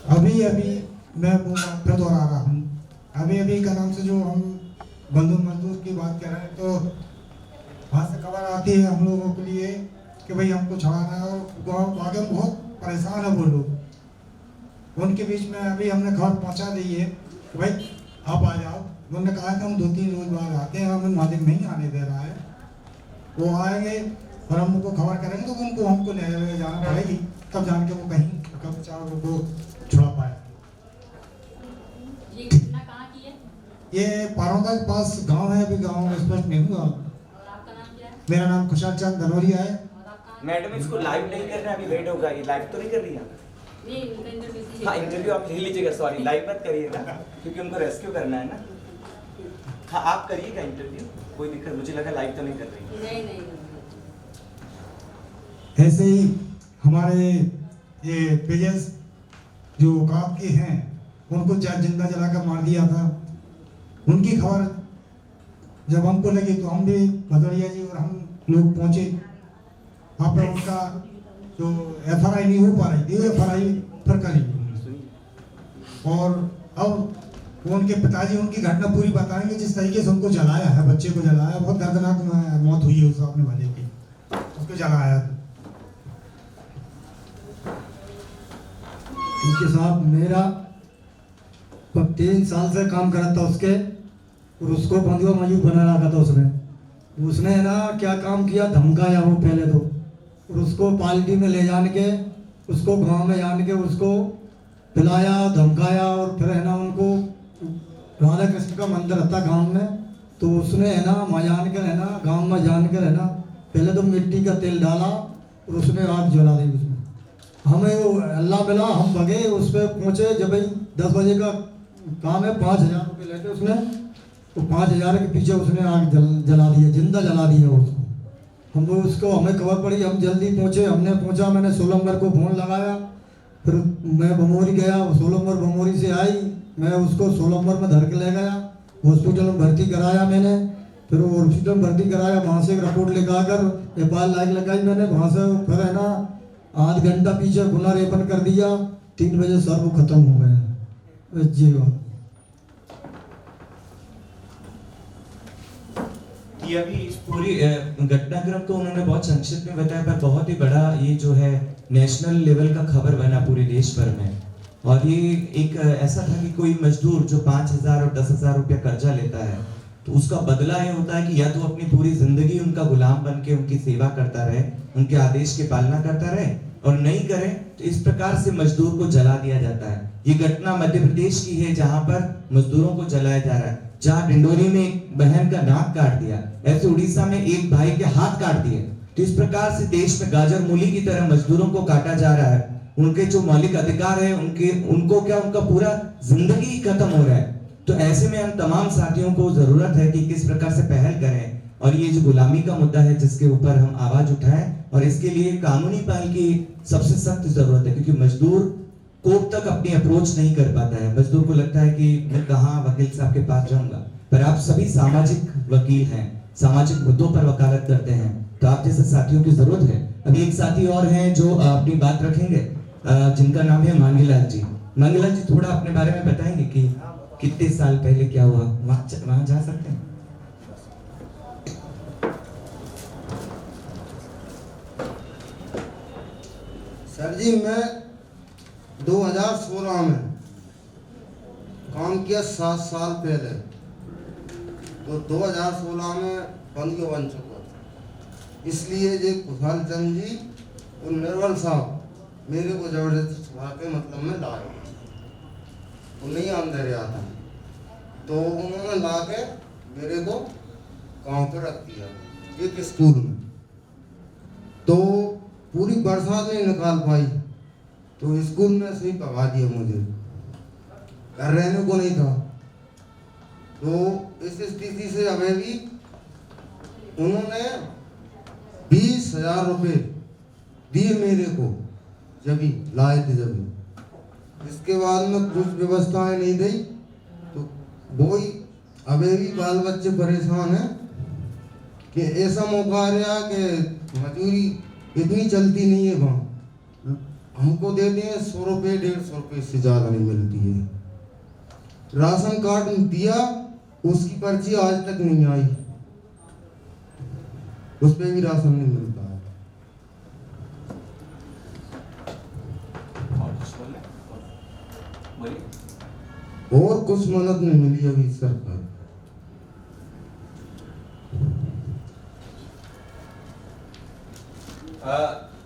J: अभी मैं वो बात फिर दोहरा रहा हूँ, अभी का नाम से जो हम बंधु मजदूर की बात कर रहे हैं, तो वहाँ से खबर आती है हम लोगों के लिए कि भाई हमको छुड़ाना है, और गाँव आगे बहुत परेशान है वो लोग। उनके बीच में अभी हमने खबर पहुँचा दी है कि भाई आप आ जाओ। उन्होंने कहा कि हम 2-3 रोज बाद आते हैं, हमें मालिक नहीं आने दे रहा है। वो आएंगे और हम उनको खबर करेंगे तो उनको हमको ले जाना पड़ेगी, तब जान के वो कहीं कब चारों को छुड़ा पाए।
K: ये घटना कहाँ की है?
J: ये पारौदा के पास गांव है, अभी गांव में स्पष्ट नहीं हुआ।
K: और आपका नाम क्या है?
J: मेरा नाम कुशल चंद धनोरिया है।
K: और आपका?
F: मैडम इसको लाइव नहीं कर रहे हैं, अभी वेट होगा। ये लाइव तो नहीं कर रही है?
K: नहीं, उनका इंटरव्यू।
F: हाँ, इंटरव्यू आप ले लीजिएगा, सॉरी लाइव मत करिएगा क्योंकि उनको रेस्क्यू करना है ना। हाँ, आप करिएगा इंटरव्यू, कोई दिक्कत, मुझे लगा लाइव तो नहीं कर रही।
K: नहीं नहीं।
J: ऐसे ही हमारे ये पेजेस जो औकात के हैं, उनको जिंदा जलाकर मार दिया था। उनकी खबर जब हमको लगी तो हम भी भदौरिया जी और हम लोग पहुंचे। वहाँ पर उनका जो FRI नहीं हो पा रही थी, FRI फिर करी। और अब वो उनके पिताजी उनकी घटना पूरी बताएंगे, जिस तरीके से उनको जलाया है, बच्चे को जलाया, बहुत दर्दनाक मौत हुई है उस अपने वाले की, उसको जलाया।
I: क्योंकि साहब मेरा 3 साल से काम कर रहा था उसके, और उसको बंधुआ मजदूर बना रखा था उसने है ना क्या काम किया, धमकाया वो पहले तो, और उसको पार्टी में ले जाने के, उसको गांव में जाने के उसको पिलाया, धमकाया, और फिर है ना उनको राधा कृष्ण का मंदिर था गांव में, तो उसने है ना जान कर है ना गांव में जान कर है ना पहले तो मिट्टी का तेल डाला और उसने आग जला दी उसमें। हमें वो अल्लाह मिला, हम भगे, उस पर पहुँचे। जब भाई 10 बजे का काम है, 5,000 रुपये लेते उसने, तो 5,000 के पीछे उसने आग जला दिया, जिंदा जला दिया उसको। हम वो उसको हमें खबर पड़ी, हम जल्दी पहुँचे। हमने पहुँचा, मैंने 16 नंबर को फ़ोन लगाया, फिर मैं बमोरी गया, 16 नंबर बमोरी से आई, मैं उसको 16 नंबर में धर के ले गया, हॉस्पिटल में भर्ती कराया मैंने। फिर वो हॉस्पिटल में भर्ती कराया, वहाँ से एक रिपोर्ट लेकर आकर नेपाल लाइक लगाई मैंने, वहाँ से फिर है ना आध घंटा पीछे गुना रेपन कर दिया। 3 बजे सर वो खत्म हो गया। जी बात
A: ये अभी इस पूरी घटनाक्रम को उन्होंने बहुत संक्षिप्त में बताया, पर बहुत ही बड़ा ये जो है नेशनल लेवल का खबर बना पूरे देश भर में। और ये एक ऐसा था कि कोई मजदूर जो 5,000 और 10,000 रुपया कर्जा लेता है, तो उसका बदला ये होता है कि या तो अपनी पूरी जिंदगी उनका गुलाम बन के उनकी सेवा करता रहे, उनके आदेश की पालना करता रहे, और नहीं करे तो इस प्रकार से मजदूर को जला दिया जाता है। ये घटना मध्य प्रदेश की है, जहां पर मजदूरों को जलाया जा रहा है। जहां डिंडोरी में एक बहन का नाक काट दिया, ऐसे उड़ीसा में एक भाई के हाथ काट दिए। तो इस प्रकार से देश में गाजर मूली की तरह मजदूरों को काटा जा रहा है। उनके जो मौलिक अधिकार है, उनको क्या, उनका पूरा जिंदगी खत्म हो रहा है। तो ऐसे में हम तमाम साथियों को जरूरत है कि किस प्रकार से पहल करें, और ये जो गुलामी का मुद्दा है जिसके ऊपर हम आवाज उठाएं, और इसके लिए कानूनी पहल की सबसे सख्त जरूरत है। क्योंकि मजदूर कोर्ट तक अपनी अप्रोच नहीं कर पाता है। मजदूर को लगता है कि मैं कहाँ वकील साहब के पास जाऊंगा, पर आप सभी सामाजिक वकील हैं, सामाजिक मुद्दों पर वकालत करते हैं, तो आप जैसे साथियों की जरूरत है। अभी एक साथी और हैं जो अपनी बात रखेंगे, जिनका नाम है मांगीलाल जी। मांगीलाल जी, थोड़ा अपने बारे में बताएंगे कि कितने साल पहले क्या हुआ, वहां जा सकते हैं?
I: सर जी, मैं 2016 में काम किया 7 साल पहले, तो 2016 में बंदियों बन चुका था। इसलिए जो खुशहाल चंद जी और निर्मल साहब मेरे को जबरदस्ती छुपा के मतलब में लाए, वो नहीं अंदर रहा था, तो उन्होंने ला के मेरे को गाँव पे रख दिया एक स्कूल में। तो पूरी बरसात नहीं निकाल पाई, तो स्कूल में से ही भगा दिया मुझे, घर रहने को नहीं था। तो इस स्थिति से हमें भी उन्होंने 20,000 रुपये दिए मेरे को, जब ही लाए थे जब। इसके बाद में कुछ व्यवस्थाएं नहीं दी, तो वो ही अभी भी बाल बच्चे परेशान हैं कि ऐसा मौका आ रहा कि मजदूरी इतनी चलती नहीं है वहाँ, हमको देते हैं 100 रुपये 150 रुपये से ज़्यादा नहीं मिलती है। राशन कार्ड दिया, उसकी पर्ची आज तक नहीं आई, उस पर भी राशन नहीं मिलता है। और कुछ मदद नहीं मिली अभी सरकार।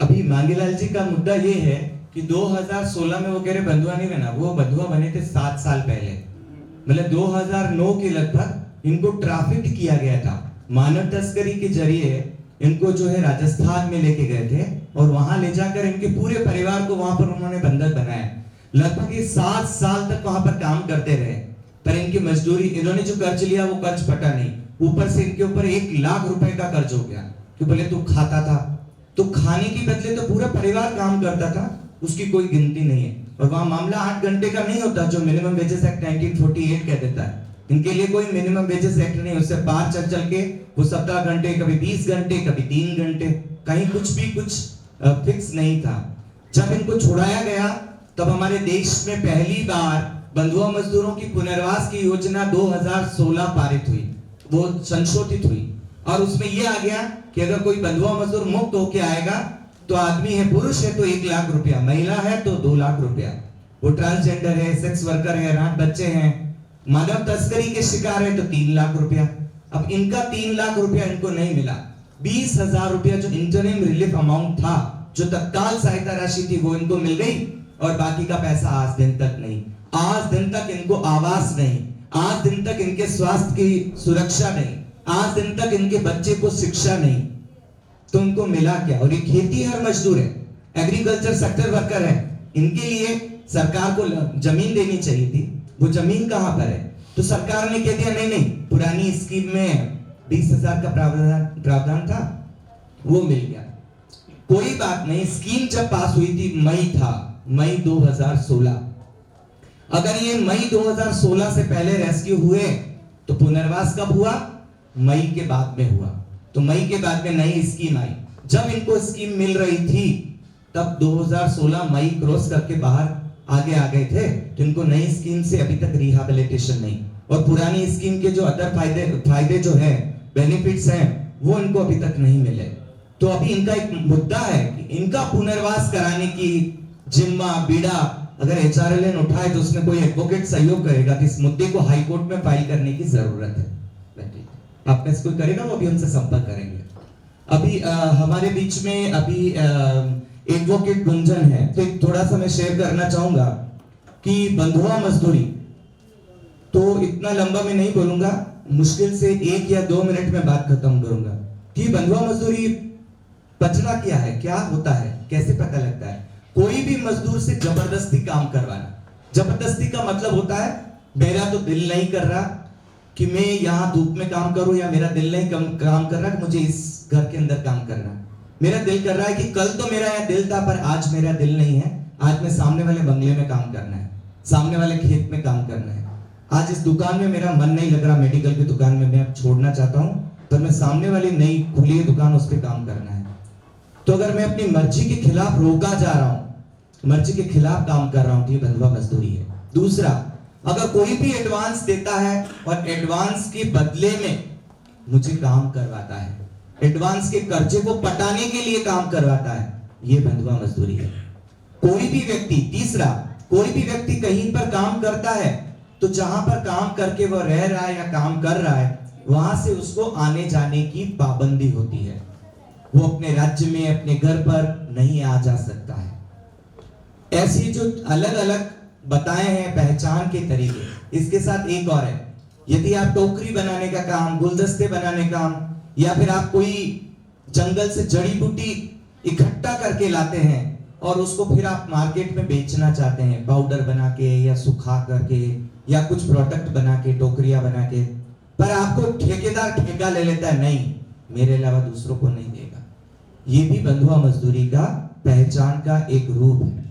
A: अभी मांगीलाल जी का मुद्दा ये है कि 2016 में वो कह रहे बंधुआ नहीं बना, वो बंधुआ बने थे 7 साल पहले, मतलब 2009 के लगभग इनको ट्रैफिक किया गया था। मानव तस्करी के जरिए इनको जो है राजस्थान में लेके गए थे और वहां ले जाकर इनके पूरे परिवार को वहां पर उन्होंने बंधक बनाया। लगभग ये 7 साल तक वहां पर काम करते रहे, पर इनकी मजदूरी, इन्होंने जो कर्ज लिया वो कर्ज फटा नहीं, ऊपर से इनके ऊपर 1 लाख रुपए का कर्ज हो गया कि बोले तू खाता था, तो खाने की बदले तो पूरा परिवार काम करता था, उसकी कोई गिनती नहीं है। और वहां मामला 8 घंटे का नहीं होता जो मिनिमम वेजेस एक्ट 1948 कह देता है, इनके लिए कोई मिनिमम वेजेस एक्ट नहीं, उससे पार चल चल के वो 17 घंटे, कभी 20 घंटे, कभी 3 घंटे, कहीं कुछ भी कुछ फिक्स नहीं था। जब इनको छुड़ाया गया तब हमारे देश में पहली बार बंधुआ मजदूरों की पुनर्वास की योजना 2016 पारित हुई, वो संशोधित हुई, और उसमें ये आ गया कि अगर कोई बंधुआ मजदूर मुक्त होके आएगा तो आदमी है, पुरुष है तो 1 लाख रुपया, महिला है तो 2 लाख रुपया, वो ट्रांसजेंडर है, सेक्स वर्कर है, अनाथ बच्चे हैं, मानव तस्करी के शिकार है तो 3 लाख रुपया। अब इनका 3 लाख रुपया इनको नहीं मिला, 20,000 रुपया जो इंटरिम रिलीफ अमाउंट था, जो तत्काल सहायता राशि थी, वो इनको मिल गई, और बाकी का पैसा आज दिन तक नहीं, आज दिन तक इनको आवास नहीं, आज दिन तक इनके स्वास्थ्य की सुरक्षा नहीं, आज दिन तक इनके बच्चे को शिक्षा नहीं, तो उनको मिला क्या? और ये खेती हर मजदूर है, एग्रीकल्चर सेक्टर वर्कर है, इनके लिए सरकार को जमीन देनी चाहिए थी, वो जमीन कहां पर है? तो सरकार ने कह दिया नहीं नहीं, पुरानी स्कीम में 20,000 का प्रावधान था, वो मिल गया, कोई बात नहीं। स्कीम जब पास हुई थी मई था, मई 2016, अगर ये मई 2016 से पहले रेस्क्यू हुए तो पुनर्वास कब हुआ? मई के बाद में हुआ, तो मई के बाद में नई स्कीम आई। जब इनको स्कीम मिल रही थी तब 2016 मई क्रॉस करके बाहर आगे आ गए थे, तो इनको नई स्कीम से अभी तक रिहैबिलिटेशन नहीं, और पुरानी स्कीम के जो अदर फायदे जो है, बेनिफिट्स हैं, वो इनको अभी तक नहीं मिले। तो अभी इनका एक मुद्दा है कि इनका पुनर्वास कराने की जिम्मा बीड़ा अगर HRLN उठाए तो उसमें कोई एडवोकेट सहयोग करेगा, तो इस मुद्दे को हाई कोर्ट में फाइल करने की जरूरत है। आप में से कोई करेगा वो भी हमसे संपर्क करेंगे। अभी हमारे बीच में अभी एडवोकेट गुंजन है, तो थोड़ा सा मैं शेयर करना चाहूंगा कि बंधुआ मजदूरी, तो इतना लंबा मैं नहीं बोलूंगा, मुश्किल से 1 या 2 मिनट में बात खत्म करूंगा कि बंधुआ मजदूरी बचना क्या है, क्या होता है, कैसे पता लगता है। कोई भी मजदूर से जबरदस्ती काम करवाना, जबरदस्ती का मतलब होता है मेरा तो दिल नहीं कर रहा कि मैं यहाँ धूप में काम करूं, या मेरा दिल नहीं काम कर रहा कि मुझे इस घर के अंदर काम करना, मेरा दिल कर रहा है कि कल तो मेरा यहाँ दिल था पर आज मेरा दिल नहीं है, आज मैं सामने वाले बंगले में काम करना है, सामने वाले खेत में काम करना है, आज इस दुकान में मेरा मन नहीं लग रहा, मेडिकल की दुकान में मैं छोड़ना चाहता हूँ, पर मैं सामने वाली नई खुली दुकान उस पर काम करना है। तो अगर मैं अपनी मर्जी के खिलाफ रोका जा रहा हूँ, मर्जी के खिलाफ काम कर रहा हूँ, तो ये बंधुआ मजदूरी है। दूसरा, अगर कोई भी एडवांस देता है और एडवांस के बदले में मुझे काम करवाता है, एडवांस के कर्जे को पटाने के लिए काम करवाता है, ये बंधुआ मजदूरी है। कोई भी व्यक्ति, तीसरा, कोई भी व्यक्ति कहीं पर काम करता है तो जहां पर काम करके वो रह रहा है या काम कर रहा है वहां से उसको आने जाने की पाबंदी होती है। वो अपने राज्य में, अपने घर पर नहीं आ जा सकता है। ऐसी जो अलग अलग बताए हैं पहचान के तरीके, इसके साथ एक और है, यदि आप टोकरी बनाने का काम, गुलदस्ते बनाने का काम, या फिर आप कोई जंगल से जड़ी बूटी इकट्ठा करके लाते हैं और उसको फिर आप मार्केट में बेचना चाहते हैं, पाउडर बना के या सुखा करके या कुछ प्रोडक्ट बना के, टोकरियां बना के, पर आपको ठेकेदार ठेका ले लेता है, नहीं मेरे अलावा दूसरों को नहीं देगा। ये भी बंधुआ मजदूरी का पहचान का एक रूप है।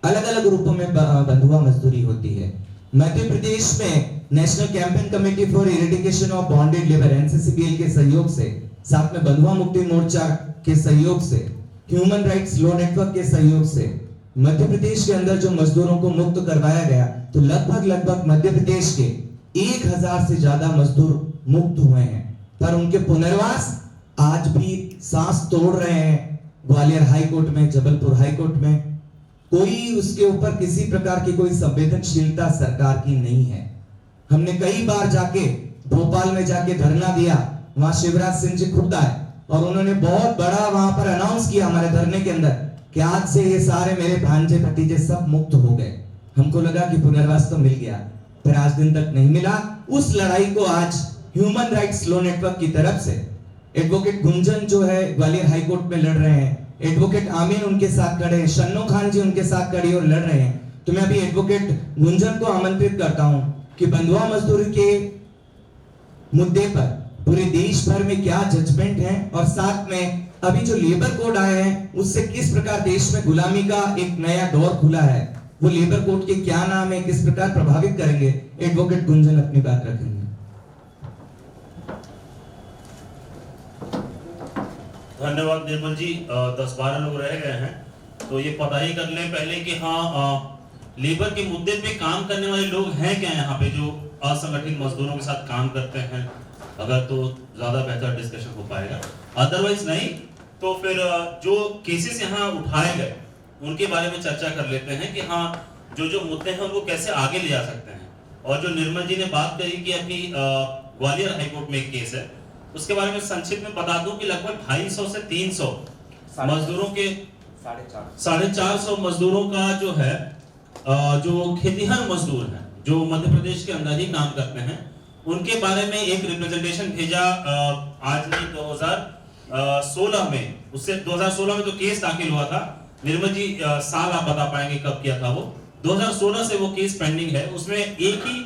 A: अलग अलग रूपों में बंधुआ मजदूरी होती है। मध्य प्रदेश में national campaign committee for eradication of bonded labour NCCBL के सहयोग से, साथ में बंधुआ मुक्ति मोर्चा के सहयोग से, ह्यूमन राइट्स लॉ नेटवर्क के सहयोग से मध्य प्रदेश के अंदर जो मजदूरों को मुक्त करवाया गया, तो लगभग मध्य प्रदेश के 1000 से ज्यादा मजदूर मुक्त हुए हैं। पर उनके पुनर्वास आज भी सांस तोड़ रहे हैं। ग्वालियर हाई कोर्ट में, जबलपुर हाई कोर्ट में कोई उसके ऊपर किसी प्रकार की कोई संवेदनशीलता सरकार की नहीं है। हमने कई बार जाके भोपाल में जाके धरना दिया, वहां शिवराज सिंह जी खुद आए और उन्होंने बहुत बड़ा वहां पर अनाउंस किया हमारे धरने के अंदर कि आज से ये सारे मेरे भांजे भतीजे सब मुक्त हो गए। हमको लगा कि पुनर्वास तो मिल गया, पर आज दिन तक नहीं मिला। उस लड़ाई को आज ह्यूमन राइट्स लॉ नेटवर्क की तरफ से एडवोकेट गुंजन जो है ग्वालियर हाई कोर्ट में लड़ रहे हैं, एडवोकेट आमीन उनके साथ खड़े हैं, शन्नो खान जी उनके साथ खड़ी और लड़ रहे हैं। तो मैं अभी एडवोकेट गुंजन को आमंत्रित करता हूं कि बंधुआ मजदूरी के मुद्दे पर पूरे देश भर में क्या जजमेंट है और साथ में अभी जो लेबर कोड आए हैं उससे किस प्रकार देश में गुलामी का एक नया दौर खुला है, वो लेबर कोड के क्या नाम है, किस प्रकार प्रभावित करेंगे, एडवोकेट गुंजन अपनी बात रखेंगे।
B: धन्यवाद निर्मल जी। 10-12 लोग रह गए हैं, तो ये पता ही कर लें पहले कि हाँ लेबर के मुद्दे पे काम करने वाले लोग हैं क्या यहाँ पे जो असंगठित मजदूरों के साथ काम करते हैं। अगर तो ज्यादा बेहतर डिस्कशन हो पाएगा, अदरवाइज नहीं तो फिर जो केसेस यहाँ उठाए गए उनके बारे में चर्चा कर लेते हैं कि हाँ जो मुद्दे हैं उनको कैसे आगे ले जा सकते हैं। और जो निर्मल जी ने बात करी कि अभी ग्वालियर हाईकोर्ट में एक केस है, उसके बारे में संक्षिप्त में बता दूं कि लगभग 250 से 300 मजदूरों के 450 मजदूरों का जो है जो खेतिहर मजदूर हैं जो मध्य प्रदेश के अंदर ही काम करते हैं, उनके बारे में एक रिप्रेजेंटेशन भेजा आज नहीं 2016 में। उससे 2016 में तो केस दाखिल हुआ था। निर्मल जी साल आप बता पाएंगे कब किया था वो? 2016 से वो केस पेंडिंग है। उसमें एक ही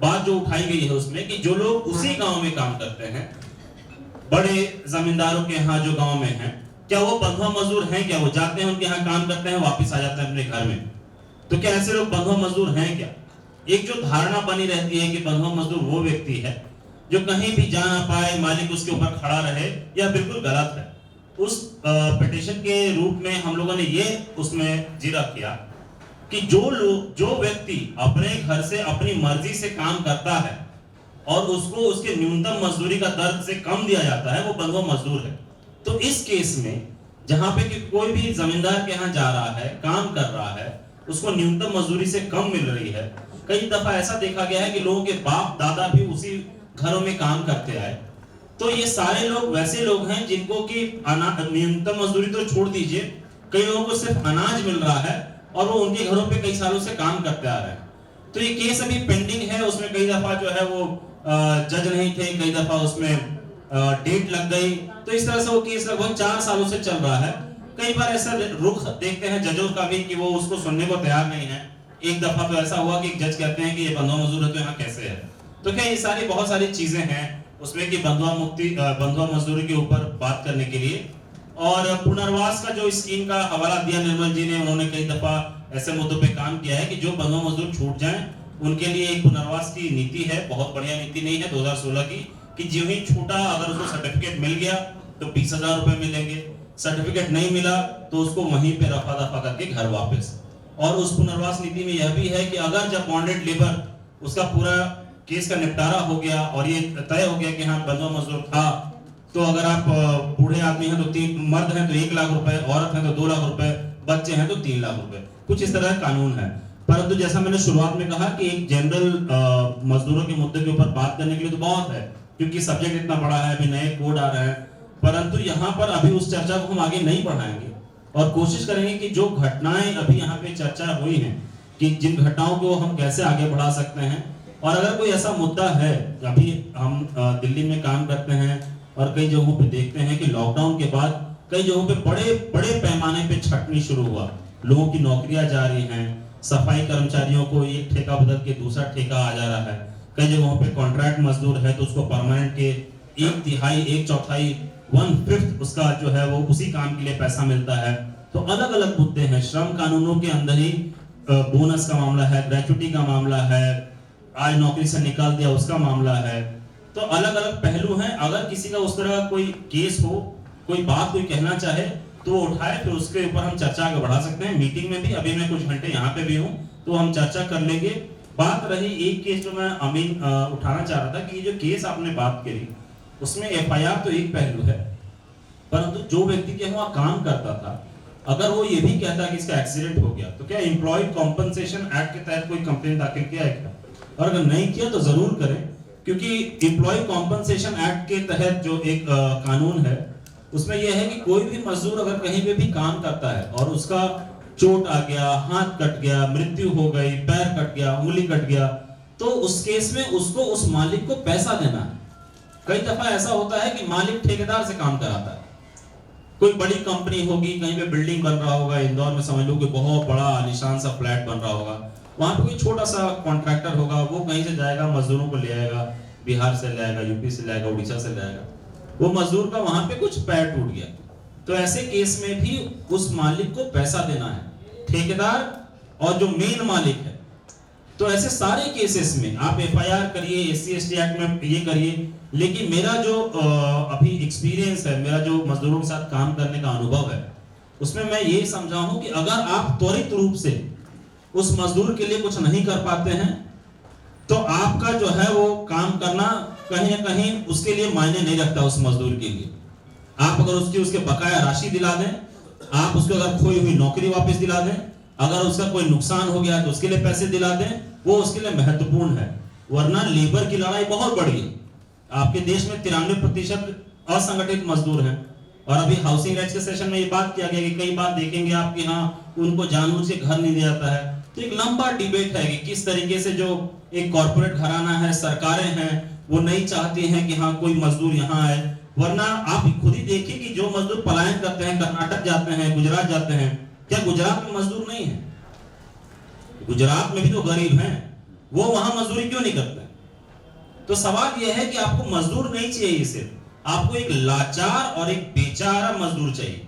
B: बात जो उठाई गई है उसमें कि जो लोग उसी गांव में काम करते हैं, बड़े जमींदारों के यहाँ जो गांव में हैं, क्या वो बंधुआ मजदूर हैं? क्या वो जाते हैं उनके यहाँ काम करते हैं, वापस आ जाते हैं अपने घर में? तो क्या ऐसे लोग बंधुआ मजदूर हैं क्या? एक जो धारणा बनी रहती है कि बंधुआ मजदूर वो व्यक्ति है जो कहीं भी जा ना पाए, मालिक उसके ऊपर खड़ा रहे, यह बिल्कुल गलत है। उस पिटीशन के रूप में हम लोगों ने ये उसमें जिक्र किया कि जो व्यक्ति अपने घर से अपनी मर्जी से काम करता है और उसको उसके न्यूनतम मजदूरी का दर से कम दिया जाता है, वो बंधुआ मजदूर है। तो इस केस में जहां पे कि कोई भी जमींदार के यहाँ जा रहा है, काम कर रहा है, उसको न्यूनतम मजदूरी से कम मिल रही है। कई दफा ऐसा देखा गया है कि लोगों के बाप दादा भी उसी घरों में काम करते आए। तो ये सारे लोग वैसे लोग हैं जिनको कि न्यूनतम मजदूरी तो छोड़ दीजिए, कई लोगों को सिर्फ अनाज मिल रहा है और वो उनके घरों पे कई सालों से काम करते आ रहे हैं। तो ये केस अभी पेंडिंग है। उसमें कई दफा जो है वो जज नहीं थे, कई दफा उसमें डेट लग गई। तो इस तरह से वो केस लगभग 4 सालों से चल रहा है। कई बार ऐसा रुख देखते हैं जजों का भी कि वो उसको सुनने को तैयार नहीं है। एक दफा तो ऐसा हुआ कि जज कहते हैं कि ये बंधुआ मजदूर है तो यहाँ कैसे है। तो क्या ये सारी बहुत सारी चीजें हैं उसमें कि बंधुआ मजदूरी के ऊपर बात करने के लिए। और पुनर्वास का जो स्कीम का हवाला दिया निर्मल जी ने, उन्होंने कई दफा ऐसे मुद्दों पे काम किया है कि जो बंधुआ मजदूर छूट जाएं उनके लिए एक पुनर्वास की नीति है। बहुत बढ़िया नीति नहीं है 2016 की, कि जो ही छूटा अगर उसको सर्टिफिकेट मिल गया तो 20,000 रुपए मिलेंगे, सर्टिफिकेट नहीं मिला तो उसको वहीं पे रफा दफा करके घर वापस। और उस पुनर्वास नीति में यह भी है कि अगर जब बॉन्डेड लेबर उसका पूरा केस का निपटारा हो गया और ये तय हो गया कि हाँ बंधुआ मजदूर था, तो अगर आप बूढ़े आदमी हैं तो 3 मर्द हैं तो 1 लाख रुपए, औरत हैं तो 2 लाख रुपए, बच्चे हैं तो 3 लाख रुपए, कुछ इस तरह का कानून है। परंतु जैसा मैंने शुरुआत में कहा कि एक जनरल मजदूरों के मुद्दे के ऊपर बात करने के लिए तो बहुत है, क्योंकि सब्जेक्ट इतना बड़ा है, अभी नए कोड आ रहे हैं, परंतु यहाँ पर अभी उस चर्चा को हम आगे नहीं बढ़ाएंगे और कोशिश करेंगे कि जो घटनाएं अभी यहाँ पे चर्चा हुई हैं कि जिन घटनाओं को हम कैसे आगे बढ़ा सकते हैं। और अगर कोई ऐसा मुद्दा है, अभी हम दिल्ली में काम करते हैं और कई जगहों पे देखते हैं कि लॉकडाउन के बाद कई जगहों पे बड़े बड़े पैमाने पे छटनी शुरू हुआ, लोगों की नौकरियां जा रही हैं, सफाई कर्मचारियों को एक ठेका बदल के दूसरा ठेका आ जा रहा है, कई जगहों पे कॉन्ट्रैक्ट मजदूर है तो उसको परमानेंट के 1/3, 1/4, 1/5 उसका जो है वो उसी काम के लिए पैसा मिलता है। तो अलग अलग मुद्दे हैं, श्रम कानूनों के अंदर ही बोनस का मामला है, ग्रेचुटी का मामला है, आज नौकरी से निकाल दिया उसका मामला है। तो अलग अलग पहलू हैं। अगर किसी का उस तरह कोई केस हो, कोई बात कोई कहना चाहे तो वो उठाए, फिर उसके ऊपर हम चर्चा आगे बढ़ा सकते हैं। मीटिंग में भी अभी मैं कुछ घंटे यहाँ पे भी हूँ तो हम चर्चा कर लेंगे। बात रही एक केस जो मैं अमीन उठाना चाह रहा था कि जो केस आपने बात करी उसमें एफआईआर तो एक पहलू है, परंतु जो व्यक्ति के वहां काम करता था अगर वो ये भी कहता कि इसका एक्सीडेंट हो गया तो क्या एम्प्लॉय कॉम्पनसेशन एक्ट के तहत कोई कंप्लेंट दाखिल किया है क्या? और अगर नहीं किया तो जरूर करें, क्योंकि एम्प्लॉय कॉम्पनसेशन एक्ट के तहत जो एक कानून है उसमें यह है कि कोई भी मजदूर अगर कहीं पे भी काम करता है और उसका चोट आ गया, हाथ कट गया, मृत्यु हो गई, पैर कट गया, उंगली कट गया, तो उस केस में उसको उस मालिक को पैसा देना है। कई दफा ऐसा होता है कि मालिक ठेकेदार से काम कराता है, कोई बड़ी कंपनी होगी, कहीं पे बिल्डिंग बन रहा होगा, इंदौर में समझ लो कि बहुत बड़ा आलीशान सा फ्लैट बन रहा होगा, वहां पे कोई छोटा सा कॉन्ट्रैक्टर होगा, वो कहीं से जाएगा, मजदूरों को ले आएगा, बिहार से ले आएगा, यूपी से ले आएगा, उड़ीसा से ले आएगा, वो मजदूर का वहां पे कुछ पैर टूट गया, तो ऐसे केस में भी उस मालिक को पैसा देना है, ठेकेदार और जो मेन मालिक है। तो ऐसे सारे केसेस में आप एफआईआर करिए, एससी/एसटी एक्ट में ये करिए, लेकिन मेरा जो अभी एक्सपीरियंस है, मेरा जो मजदूरों के साथ काम करने का अनुभव है, उसमें मैं ये समझा हूं कि अगर आप त्वरित रूप से उस मजदूर के लिए कुछ नहीं कर पाते हैं तो आपका जो है वो काम करना कहीं ना कहीं उसके लिए मायने नहीं रखता। उस मजदूर के लिए आप अगर उसके बकाया राशि दिला दें, आप उसको अगर खोई हुई नौकरी वापस दिला दें, अगर उसका कोई नुकसान हो गया तो उसके लिए पैसे दिला दें, वो उसके लिए महत्वपूर्ण है। वरना लेबर की लड़ाई बहुत बड़ी है। आपके देश में 93% असंगठित मजदूर हैं और अभी हाउसिंग राइट्स के सेशन में ये बात किया गया कि कई बार देखेंगे आप कि हाँ उनको जानबूझ के घर नहीं दिया जाता है। तो एक लंबा डिबेट है कि किस तरीके से जो एक कॉर्पोरेट घराना है, सरकारें हैं, वो नहीं चाहती हैं कि हाँ कोई मजदूर यहाँ आए। वरना आप खुद ही देखिए कि जो मजदूर पलायन करते हैं, कर्नाटक जाते हैं, गुजरात जाते हैं, क्या गुजरात में मजदूर नहीं है? गुजरात में भी तो गरीब हैं, वो वहां मजदूरी क्यों नहीं करते? तो सवाल यह है कि आपको मजदूर नहीं चाहिए, सिर्फ आपको एक लाचार और एक बेचारा मजदूर चाहिए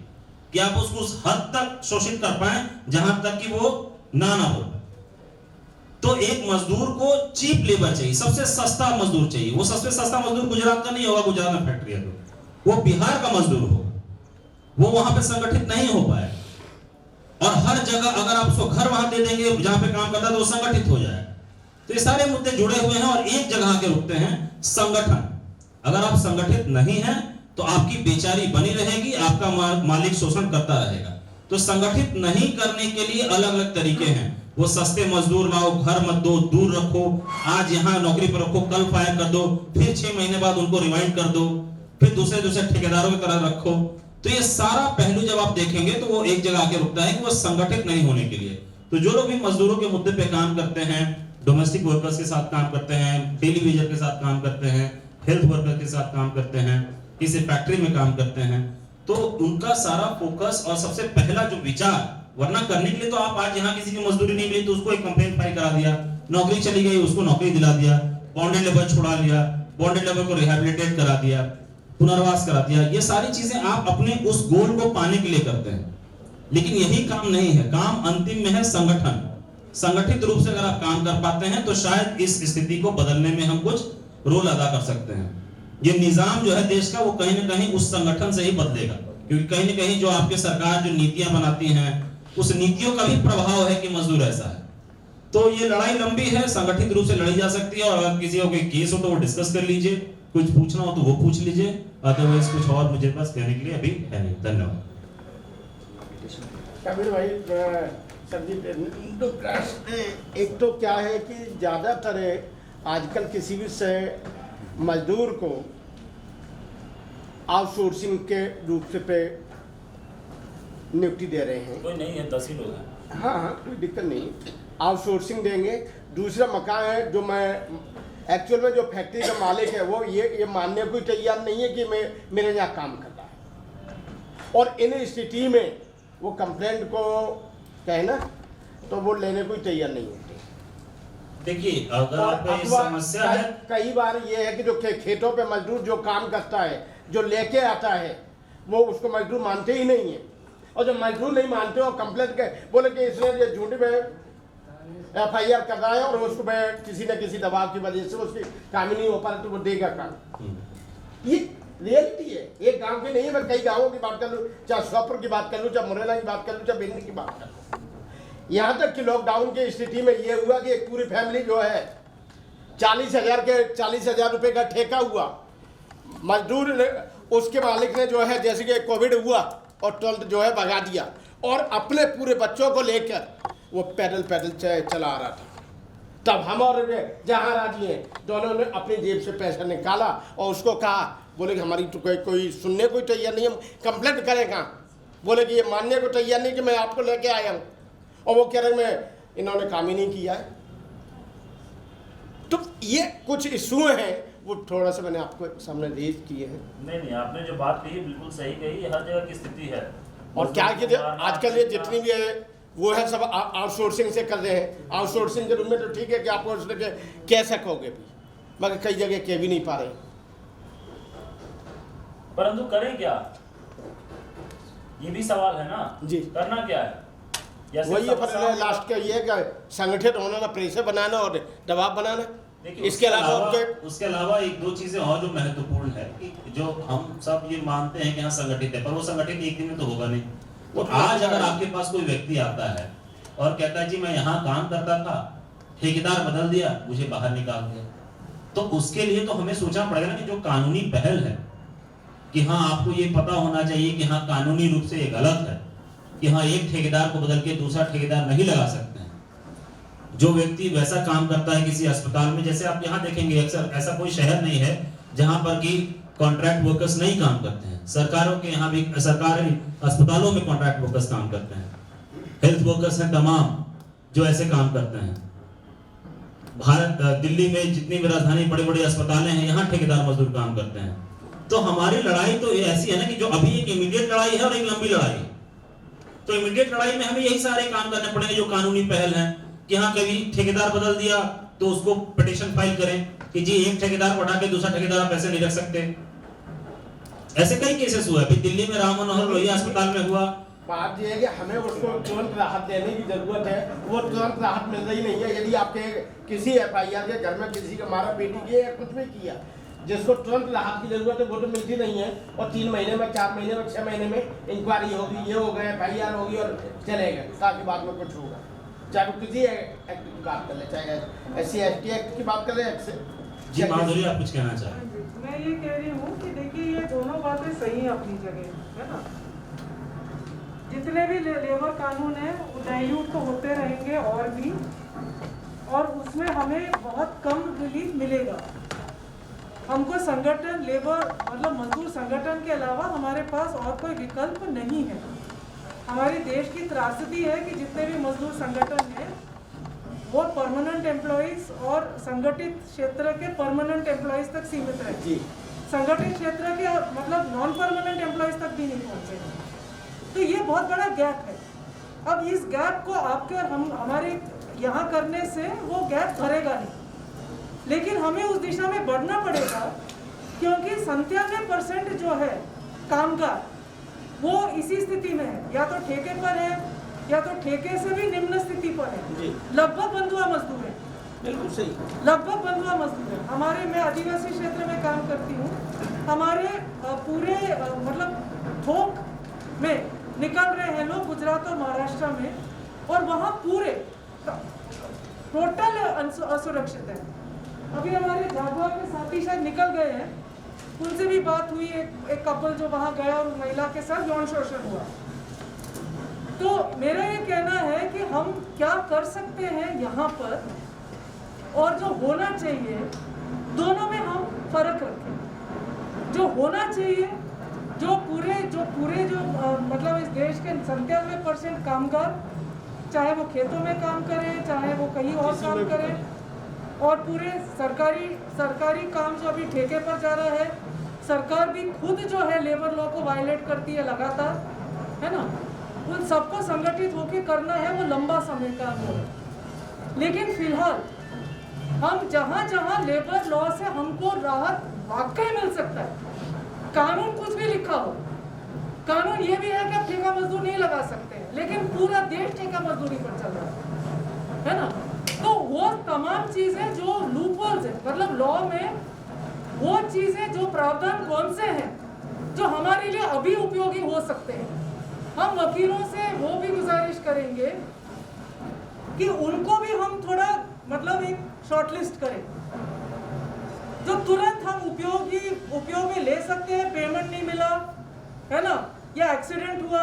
B: कि आप उसको उस हद तक शोषित कर पाए जहां तक कि वो ना हो। तो एक मजदूर को चीप लेबर चाहिए, सबसे सस्ता मजदूर चाहिए। वो सबसे सस्ता मजदूर गुजरात का नहीं होगा, गुजरात में फैक्ट्री है तो वो बिहार का मजदूर होगा, वो वहां पे संगठित नहीं हो पाए। और हर जगह अगर आप उसको घर वहां दे देंगे जहां पे काम करता है तो वो संगठित हो जाए। तो ये सारे मुद्दे जुड़े हुए हैं और एक जगह के रुकते हैं, संगठन। अगर आप संगठित नहीं हैं तो आपकी बेचारी बनी रहेगी, आपका मालिक शोषण करता रहेगा। तो संगठित नहीं करने के लिए अलग अलग तरीके हैं। वो सस्ते मजदूर लाओ, घर मत दो, दूर रखो, आज यहाँ नौकरी पर रखो, कल फायर कर दो, फिर 6 महीने बाद उनको रिवाइंड कर दो, फिर दूसरे ठेकेदारों की तरह रखो। तो ये सारा पहलू जब आप देखेंगे तो वो एक जगह आके रुकता है कि वो संगठित नहीं होने के लिए। तो जो लोग भी मजदूरों के मुद्दे पे काम करते हैं, डोमेस्टिक वर्कर्स के साथ काम करते हैं, डेली वेजर के साथ काम करते हैं, हेल्थ वर्कर के साथ काम करते हैं, किसी फैक्ट्री में काम करते हैं, तो उनका सारा फोकस और सबसे पहला जो विचार, वरना करने के लिए तो आप आज यहाँ किसी की मजदूरी नहीं मिली तो उसको एक कंप्लेंट फाइल करा दिया, नौकरी चली गई उसको नौकरी दिला दिया, बॉन्डेड लेबर छुड़ा लिया, बॉन्डेड लेबर को रिहैबिलिटेट करा दिया, पुनर्वास करा दिया। ये सारी चीजें आप अपने उस गोल को पाने के लिए करते हैं, लेकिन यही काम नहीं है। काम अंतिम में है संगठन। संगठित रूप से अगर आप काम कर पाते हैं तो शायद इस स्थिति को बदलने में हम कुछ रोल अदा कर सकते हैं। ये निजाम जो है देश का, वो कहीं ना कहीं उस संगठन से ही बदलेगा, क्योंकि कहीं ना कहीं जो आपके सरकार जो नीतियां बनाती हैं उस नीतियों का भी प्रभाव है कि मजदूर ऐसा है। तो ये लड़ाई लंबी है, संगठित रूप से लड़ी जा सकती है, और अगर किसी का कोई केस हो तो वो डिस्कस कर लीजिए, कुछ पूछना हो तो वो पूछ लीजिए, अदरवाइज कुछ और मुझे पास कहने के लिए अभी है नहीं। धन्यवाद।
L: कबीर भाई, संदीप, तो प्रश्न एक तो क्या है कि ज़्यादातर आजकल किसी भी से मजदूर को आउटसोर्सिंग के रूप से पे नियुक्ति दे रहे हैं।
F: कोई नहीं है, 10 ही लोग हैं।
L: हाँ हाँ, कोई दिक्कत नहीं, आउटसोर्सिंग देंगे। दूसरा मकान है जो मैं एक्चुअल में जो फैक्ट्री का मालिक है वो ये मानने को तैयार नहीं है कि मैं मेरे यहाँ काम कर रहा है, और इन स्थिति में वो कंप्लेंट को कहे ना तो वो लेने को तैयार नहीं होते।
B: देखिए, अगर आपको ये समस्या है,
L: कई बार ये है कि जो खेतों पे मजदूर जो काम करता है, जो लेके आता है, वो उसको मजदूर मानते ही नहीं है, और जब मजदूर नहीं मानते और कंप्लेंट के बोले कि इसने ये झूठी में FIR कर रहा है और उसको मैं किसी न किसी दबाव की वजह से उसकी काम ही नहीं हो पा रहा, तो वो देगा काम। ये रियलिटी है, एक गांव की नहीं है, मैं कई गांवों की बात कर लूँ, चाहे श्योपुर की बात कर लूँ, चाहे मुरैना की बात कर लूँ, चाहे भिंड की बात कर लूँ। यहाँ तक कि लॉकडाउन की स्थिति में ये हुआ कि एक पूरी फैमिली जो है 40,000 रुपये का ठेका हुआ, मजदूर ने, उसके मालिक ने जो है जैसे कि कोविड हुआ और तुरंत जो है भगा दिया, और अपने पूरे बच्चों को लेकर वो पैदल चला आ रहा था। तब हम और जहाँ राजी हैं दोनों ने अपनी जेब से पैसा निकाला और उसको कहा, बोले कि हमारी तो कोई सुनने को तैयार नहीं, हम कंप्लेंट करें कहाँ, बोले कि ये मानने को तैयार नहीं कि मैं आपको लेके आया हूँ, और वो कह रहे मैं इन्होंने काम ही नहीं किया है। तो ये कुछ इशू हैं, वो थोड़ा सा मैंने आपको सामने रेज किए हैं।
F: नहीं, आपने जो बात कही बिल्कुल सही कही, हर जगह की स्थिति है।
L: और क्या कि आजकल ये जितनी भी है वो है सब आउटसोर्सिंग से कर रहे हैं। आउटसोर्सिंग के रूप में तो ठीक है कि आप उसके कह सकोगे भी, मगर कई जगह कह भी नहीं पा रहे।
F: परंतु करें क्या, ये भी सवाल है ना
L: जी,
F: करना क्या है?
L: वही है लास्ट का ये कि संगठित होना, ना प्रेशर बनाना और दबाव बनाना। इसके
B: अलावा एक दो चीजें और जो महत्वपूर्ण है कि जो हम सब ये मानते हैं कि हाँ संगठित है, पर वो संगठित एक दिन में तो होगा नहीं। तो आज अगर आपके पास कोई व्यक्ति आता है और कहता है जी मैं यहाँ काम करता था, ठेकेदार बदल दिया, मुझे बाहर निकाल दिया, तो उसके लिए तो हमें सोचना पड़ेगा ना कि जो कानूनी पहल है कि हाँ आपको ये पता होना चाहिए कि हाँ कानूनी रूप से ये गलत है कि हाँ एक ठेकेदार को बदल के दूसरा ठेकेदार नहीं लगा सकते हैं। जो व्यक्ति वैसा काम करता है किसी अस्पताल में, जैसे आप यहाँ देखेंगे अक्सर ऐसा कोई शहर नहीं है जहाँ पर कि कॉन्ट्रैक्ट वर्कर्स नहीं काम करते हैं। सरकारों के यहाँ भी सरकारी अस्पतालों में कॉन्ट्रैक्ट वर्कर्स काम करते हैं, हेल्थ वर्कर्स हैं तमाम जो ऐसे काम करते हैं। दिल्ली में जितनी भी राजधानी बड़े बड़े अस्पतालें हैं, यहाँ ठेकेदार मजदूर काम करते हैं। तो हमारी लड़ाई तो ऐसी है ना कि जो अभी एक इमीडिएट लड़ाई है और एक लंबी लड़ाई है। तो इमीडिएट लड़ाई में हमें यही सारे काम करने पड़ेंगे जो कानूनी पहल है कि हाँ कभी ठेकेदार बदल दिया तो उसको पिटीशन फाइल करें कि जी एक ठेकेदार बढ़ा के दूसरा ठेकेदार आप ऐसे नहीं रख सकते। ऐसे कई केसेस हुए, अभी दिल्ली में राम मनोहर लोहिया अस्पताल में हुआ।
L: बात यह है कि हमें उसको तुरंत राहत देने की जरूरत है, वो तुरंत राहत मिल रही नहीं है। यदि आपके किसी FIR के घर में किसी का मारा पीटी किया या कुछ भी किया, जिसको तुरंत राहत की जरूरत है वो तो मिलती नहीं है, और 3 महीने में 4 महीने में 6 महीने में इंक्वायरी होगी, ये हो गए FIR होगी और चले गए, ताकि बाद में कुछ होगा। चाहे वो किसी एक्ट की बात कर ले, चाहे SC ST एक्ट की बात कर ले।
B: जी माधुरी, आप कुछ कहना चाहें?
M: मैं ये कह रही हूँ कि देखिए ये दोनों बातें सही हैं अपनी जगह, है ना। जितने भी लेबर कानून है वो डाइल्यूट तो होते रहेंगे और भी, और उसमें हमें बहुत कम रिलीफ मिलेगा। हमको संगठन, लेबर मतलब मजदूर संगठन के अलावा हमारे पास और कोई विकल्प नहीं है। हमारे देश की त्रासदी है कि जितने भी मजदूर संगठन हैं वो परमानेंट एम्प्लॉइज और संगठित क्षेत्र के परमानेंट एम्प्लॉइज तक सीमित रहते हैं, संगठित क्षेत्र के मतलब नॉन परमानेंट एम्प्लॉइज तक भी नहीं पहुंचे। तो ये बहुत बड़ा गैप है। अब इस गैप को आपके और हमारे यहाँ करने से वो गैप भरेगा नहीं, लेकिन हमें उस दिशा में बढ़ना पड़ेगा, क्योंकि 97% जो है कामगार वो इसी स्थिति में है, या तो ठेके पर है या तो ठेके से भी निम्न स्थिति पर है, लगभग बंधुआ मजदूर है।
L: बिल्कुल सही,
M: लगभग बंधुआ मजदूर है। हमारे, मैं आदिवासी क्षेत्र में काम करती हूँ, हमारे पूरे मतलब थोक में निकल रहे हैं लोग गुजरात और महाराष्ट्र में, और वहाँ पूरे टोटल असुरक्षित है। अभी हमारे झाबुआ के साथी शायद निकल गए हैं, उनसे भी बात हुई, एक कपल जो वहाँ गया और महिला के साथ यौन शोषण हुआ। तो मेरा ये कहना है कि हम क्या कर सकते हैं यहाँ पर, और जो होना चाहिए दोनों में हम फर्क रखें। जो होना चाहिए, जो पूरे मतलब इस देश के 97% कामगार, चाहे वो खेतों में काम करें, चाहे वो कहीं और काम करें, और पूरे सरकारी काम जो अभी ठेके पर जा रहा है, सरकार भी खुद जो है लेबर लॉ को वायलेट करती है लगातार, है ना। उन सबको संगठित होकर करना है, वो लंबा समय का वो है। लेकिन फिलहाल हम जहाँ लेबर लॉ से हमको राहत वाकई मिल सकता है, कानून कुछ भी लिखा हो, कानून ये भी है कि आप ठेका मजदूर नहीं लगा सकते हैं, लेकिन पूरा देश ठेका मजदूरी पर चल रहा है ना। तो वो तमाम चीजें जो लूपहोल्स है, मतलब लॉ में वो चीजें जो प्रावधान कौन से हैं जो हमारे लिए अभी उपयोगी हो सकते हैं, हम वकीलों से वो भी गुजारिश करेंगे कि उनको भी हम थोड़ा मतलब एक शॉर्टलिस्ट करें जो तुरंत हम उपयोग में ले सकते हैं। पेमेंट नहीं मिला है ना, या एक्सीडेंट हुआ,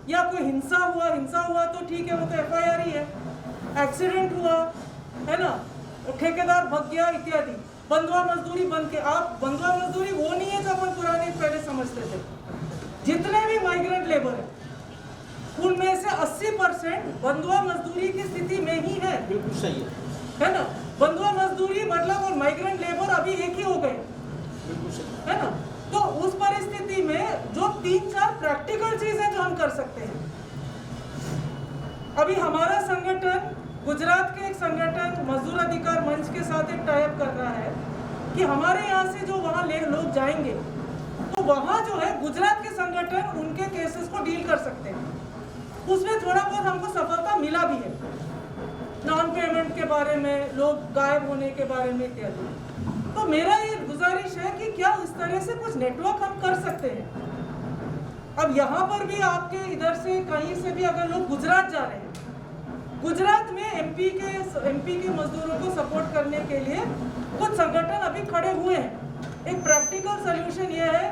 M: या कोई हिंसा हुआ तो ठीक है, वो तो FIR ही है। एक्सीडेंट हुआ है ना, ठेकेदार भग गया इत्यादि, बंधुआ मजदूरी बन के, आप बंधुआ मजदूरी वो नहीं है जो अपन पुराने पहले समझते थे। जितने भी माइग्रेंट लेबर है उनमें से 80% बंधुआ मजदूरी की स्थिति में ही है।
L: बिल्कुल सही
M: है ना। बंधुआ मजदूरी मतलब और माइग्रेंट लेबर अभी एक ही हो गए,
L: बिल्कुल सही
M: है ना। तो उस परिस्थिति में जो 3-4 प्रैक्टिकल चीजें जो हम कर सकते हैं, अभी हमारा संगठन गुजरात के एक संगठन मजदूर अधिकार मंच के साथ एक टाइप कर रहा है कि हमारे यहाँ से जो वहाँ लोग जाएंगे तो वहाँ जो है गुजरात के संगठन उनके केसेस को डील कर सकते हैं। उसमें थोड़ा बहुत हमको सफलता मिला भी है, नॉन पेमेंट के बारे में, लोग गायब होने के बारे में इत्यादि। तो मेरा ये गुजारिश है कि क्या इस तरह से कुछ नेटवर्क हम कर सकते हैं। अब यहाँ पर भी आपके इधर से कहीं से भी अगर लोग गुजरात जा रहे हैं, गुजरात में MP के मजदूरों को सपोर्ट करने के लिए कुछ संगठन अभी खड़े हुए हैं। एक प्रैक्टिकल सोल्यूशन ये है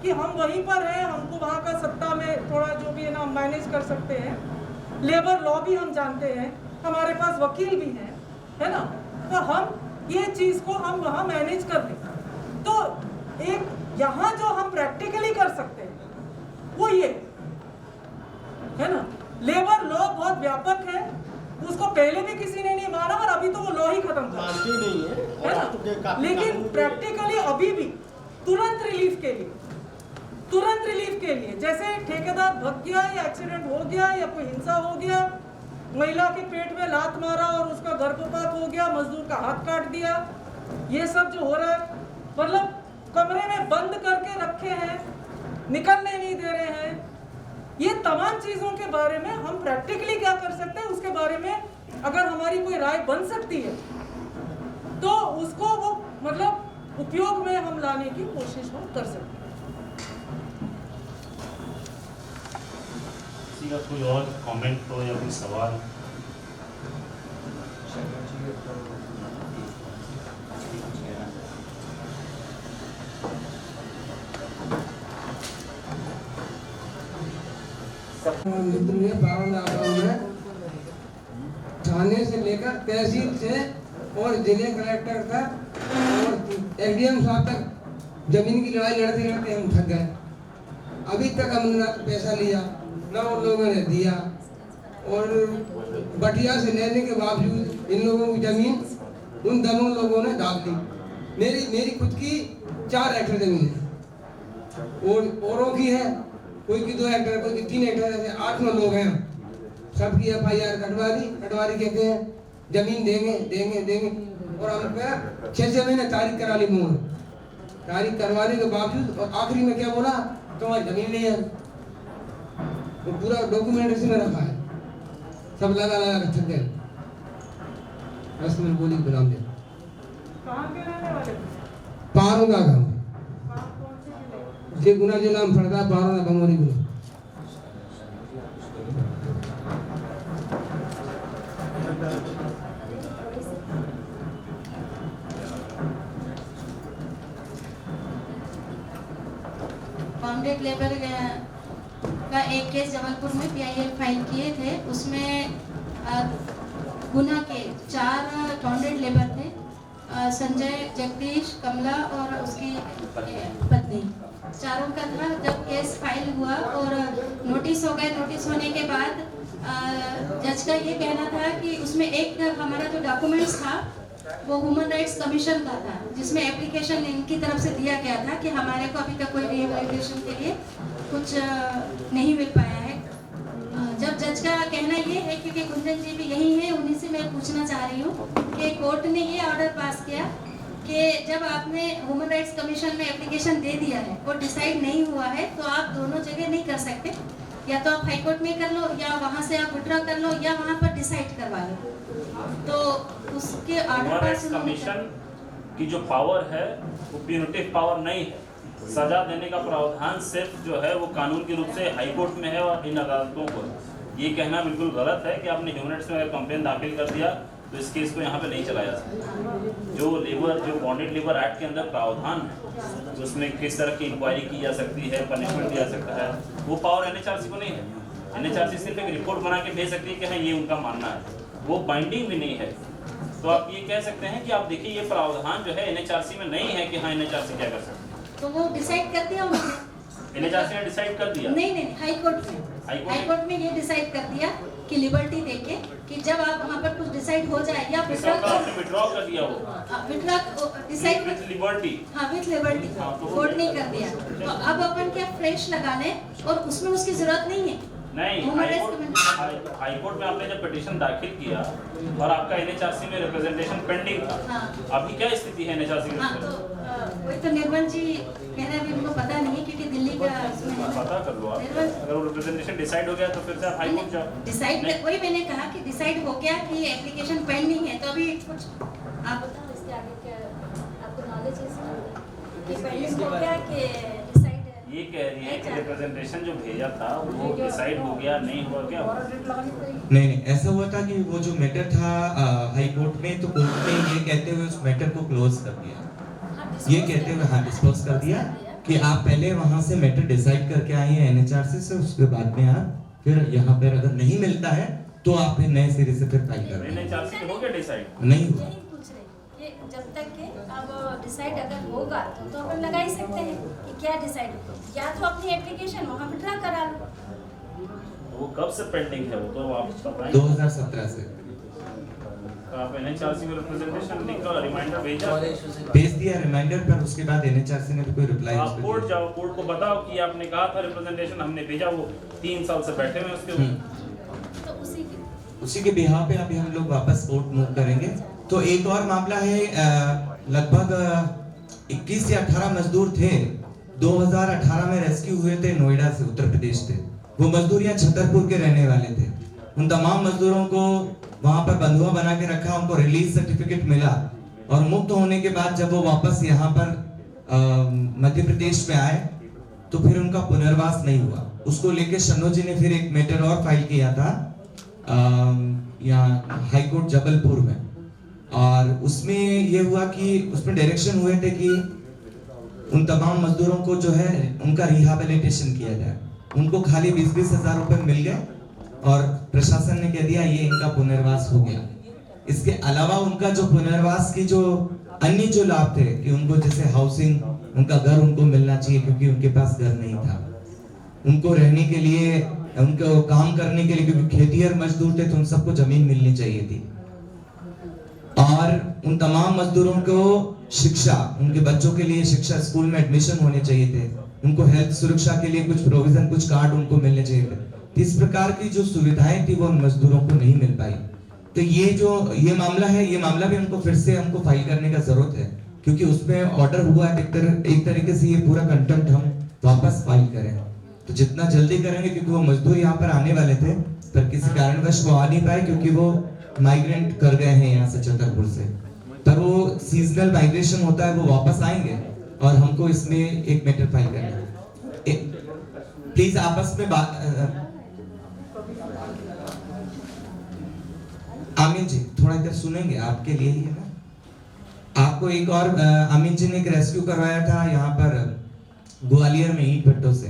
M: कि हम वहीं पर हैं, हमको वहाँ का सत्ता में थोड़ा जो भी है ना मैनेज कर सकते हैं, लेबर लॉ भी हम जानते हैं, हमारे पास वकील भी हैं, है ना। तो हम ये चीज़ को हम वहाँ मैनेज कर दें। तो एक यहाँ जो हम प्रैक्टिकली कर सकते हैं वो ये है ना, लेबर लॉ बहुत व्यापक है, उसको पहले भी किसी ने नहीं माना और अभी तो वो लॉ ही खत्म
L: मानते नहीं
M: है ना। लेकिन प्रैक्टिकली अभी भी तुरंत रिलीफ के लिए जैसे ठेकेदार भग गया या एक्सीडेंट हो गया या कोई हिंसा हो गया, महिला के पेट में लात मारा और उसका गर्भपात हो गया, मजदूर का हाथ काट दिया, ये सब जो हो रहा है, मतलब कमरे में बंद करके रखे हैं, निकलने नहीं दे रहे हैं, ये तमाम चीजों के बारे में हम प्रैक्टिकली क्या कर सकते हैं उसके बारे में अगर हमारी कोई राय बन सकती है तो उसको वो मतलब उपयोग में हम लाने की कोशिश हम कर सकते हैं।
B: किसी का कोई और कमेंट हो या कोई सवाल?
N: थाने से लेकर तहसील से और जिले कलेक्टर तक और SDM साहब तक जमीन की लड़ाई लड़ते लड़ते हम थक गए। अभी तक हमने ना पैसा लिया ना उन लोगों ने दिया, और बटिया से लेने के बावजूद इन लोगों की जमीन उन दोनों लोगों ने दाब दी। मेरी खुद की 4 हेक्टेयर जमीन है और औरों की है, कोई की 2 हेक्टेयर, कोई की 3 हेक्टेयर, ऐसे 8-9 लोग हैं। सबकी FIR कटवारी कहते हैं, जमीन देंगे और हम पे 6 महीने तारीख करा ली, मोहर तारीख करवाने के बावजूद, और आखिरी में क्या बोला, तुम्हारी जमीन नहीं है। वो पूरा डॉक्यूमेंट इसमें रखा है, सब लगा के थक गए। बस मैंने बोली गुलाम दे
M: कहाँ के रहने वाले?
N: पारों का काम जे गुना जिला में पड़ता है, पारों का बंगोरी गुना।
O: बॉन्डेड लेबर का एक केस जबलपुर में PIL फाइल किए थे। उसमें गुना के 4 बॉन्डेड लेबर थे, संजय, जगदीश, कमला और उसकी पत्नी, चारों का था। जब केस फाइल हुआ और नोटिस हो गए, नोटिस होने के बाद जज का ये कहना था कि उसमें एक हमारा जो डॉक्यूमेंट्स था वो ह्यूमन राइट्स कमीशन का था, जिसमें एप्लीकेशन इनकी तरफ से दिया गया था कि हमारे को अभी तक कोई रिहेबिलिटेशन के लिए कुछ नहीं मिल पाया है। जब जज का कहना ये है, क्योंकि कुंदन जी भी यही है, उन्हीं से मैं पूछना चाह रही हूँ कि कोर्ट ने ये ऑर्डर पास किया कि जब आपने ह्यूमन राइट्स कमीशन में एप्लीकेशन दे दिया है और डिसाइड नहीं हुआ है तो आप दोनों जगह नहीं कर सकते, या तो आप हाई कोर्ट में कर लो या वहाँ से आप विड्रॉ कर लो या वहाँ पर डिसाइड करवा लो। तो उसके ऑर्डर पास
P: कमीशन की जो पावर है वो प्यूनिटिव पावर नहीं है। सजा देने का प्रावधान सिर्फ जो है वो कानून के रूप से हाई कोर्ट में है और इन अदालतों को। ये कहना बिल्कुल गलत है कि आपने ह्यूमन राइट्स में अगर कंप्लेन दाखिल कर दिया तो इस केस को यहाँ पे नहीं चलाया सकता। जो बॉन्डेड लेबर एक्ट के अंदर प्रावधान है उसमें किस तरह की इंक्वायरी की जा सकती है, पनिशमेंट दिया सकता है, वो पावर NHRC को नहीं है। NHRC सिर्फ एक रिपोर्ट बना के भेज सकती है कि हाँ ये उनका मानना है, वो बाइंडिंग भी नहीं है। तो आप ये कह सकते हैं कि आप देखिए ये प्रावधान जो है NHRC में नहीं है कि हाँ NHRC क्या कर सकते हैं।
O: तो वो डिसाइड कर दिया उन्होंने,
P: NHRC ने डिसाइड कर दिया।
O: नहीं, हाई कोर्ट में ये डिसाइड कर दिया कि लिबर्टी देके कि जब आप वहाँ पर कुछ डिसाइड हो जाए या
P: विड्रॉ कर दिया, वो
O: विड्रॉ डिसाइड
P: विद लिबर्टी,
O: हाँ विद लिबर्टी कोर्ट नहीं कर दिया। तो अब अपन क्या फ्रेश लगा लें और उसमें उसकी जरूरत नहीं है।
P: नहीं, हाई कोर्ट में आपने जब पिटीशन दाखिल किया और आपका NHRC में रिप्रेजेंटेशन पेंडिंग था, अभी क्या स्थिति है NHRC की?
O: तो वही तो निर्मल जी कह रहे हैं, अभी उनको पता नहीं है क्योंकि दिल्ली का
P: पता कर लो आप। अगर वो रिप्रेजेंटेशन डिसाइड हो गया तो फिर से आप हाई कोर्ट जाओ।
O: डिसाइड वही मैंने कहा कि डिसाइड हो गया कि एप्लीकेशन पेंडिंग है, तो अभी कुछ आप बताओ इसके आगे क्या आपको नॉलेज है कि पेंडिंग हो गया कि
P: ये कह रही है कि रिप्रेजेंटेशन जो भेजा था वो डिसाइड हो गया, नहीं हुआ क्या?
A: नहीं, ऐसा हुआ था कि वो जो मैटर था हाई कोर्ट में, तो कोर्ट ने ये कहते हुए उस मैटर को क्लोज कर दिया, ये कहते हुए हाँ डिस्पोज कर दिया कि आप पहले वहां से मैटर डिसाइड करके आए हैं NHRC से, उसके बाद में आप फिर यहाँ पर अगर नहीं मिलता है तो आप फिर नए सिरे से फिर फाइल करें।
P: NHRC हो गया डिसाइड?
A: नहीं हुआ।
O: जब तक के अब डिसाइड अगर होगा तो अपन लगा ही सकते हैं कि क्या डिसाइड हो, या तो अपनी एप्लीकेशन वहाँ विड्रॉ करा लो।
P: वो कब से पेंडिंग है वो तो आप बताएं।
A: 2017 से
P: आप NHRC में रिप्रेजेंटेशन लिखकर रिमाइंडर
A: भेज दिया रिमाइंडर पर, उसके बाद NHRC ने भी कोई रिप्लाई।
P: आप कोर्ट जाओ, कोर्ट को बताओ कि आपने कहा था रिप्रेजेंटेशन हमने भेजा, वो 3 साल से बैठे हुए उसके ऊपर।
O: तो
A: उसी के बिहाफ पे अभी हम लोग वापस कोर्ट मूव करेंगे। तो एक और मामला है, लगभग 21 या 18 मजदूर थे, 2018 में रेस्क्यू हुए थे, नोएडा से, उत्तर प्रदेश से। वो मजदूर यहाँ छतरपुर के रहने वाले थे। उन तमाम मजदूरों को वहां पर बंधुआ बना के रखा, उनको रिलीज सर्टिफिकेट मिला और मुक्त होने के बाद जब वो वापस यहाँ पर मध्य प्रदेश में आए तो फिर उनका पुनर्वास नहीं हुआ। उसको लेके शन्नो जी ने फिर एक मैटर और फाइल किया था यहाँ हाई कोर्ट जबलपुर में, और उसमें ये हुआ कि उसमें डायरेक्शन हुए थे कि उन तमाम मजदूरों को जो है उनका रिहैबिलिटेशन किया जाए। उनको खाली 20-20 हजार रुपए मिल गए और प्रशासन ने कह दिया ये इनका पुनर्वास हो गया। इसके अलावा उनका जो पुनर्वास की जो अन्य जो लाभ थे कि उनको जैसे हाउसिंग, उनका घर उनको मिलना चाहिए क्योंकि उनके पास घर नहीं था, उनको रहने के लिए, उनको काम करने के लिए, क्योंकि खेतीहर मजदूर थे तो उन सबको जमीन मिलनी चाहिए थी, और उन तमाम मजदूरों को शिक्षा, उनके बच्चों के लिए शिक्षा, स्कूल में एडमिशन होने चाहिए थे, उनको हेल्थ सुरक्षा के लिए कुछ प्रोविजन, कुछ कार्ड उनको मिलने चाहिए थे। इस प्रकार की जो सुविधाएं थी वो उन मजदूरों को नहीं मिल पाई। तो ये मामला है, ये मामला भी हमको फिर से हमको फाइल करने का जरूरत है क्योंकि उसमें ऑर्डर हुआ है एक तरीके से ये पूरा कंटेंट हम वापस फाइल करें। तो जितना जल्दी करेंगे, क्योंकि वो मजदूर यहाँ पर आने वाले थे पर किसी कारणवश वो आ नहीं पाए क्योंकि वो माइग्रेंट कर गए हैं यहाँ से छतरपुर से, पर वो सीजनल माइग्रेशन होता है, वो वापस आएंगे और हमको इसमें एक मैटर फाइल करना है। प्लीज आपस में बात, आमीन जी थोड़ा इधर सुनेंगे, आपके लिए ही है ना। आपको एक और आमीन जी ने एक रेस्क्यू करवाया था यहाँ पर ग्वालियर में ईंट भट्टों से।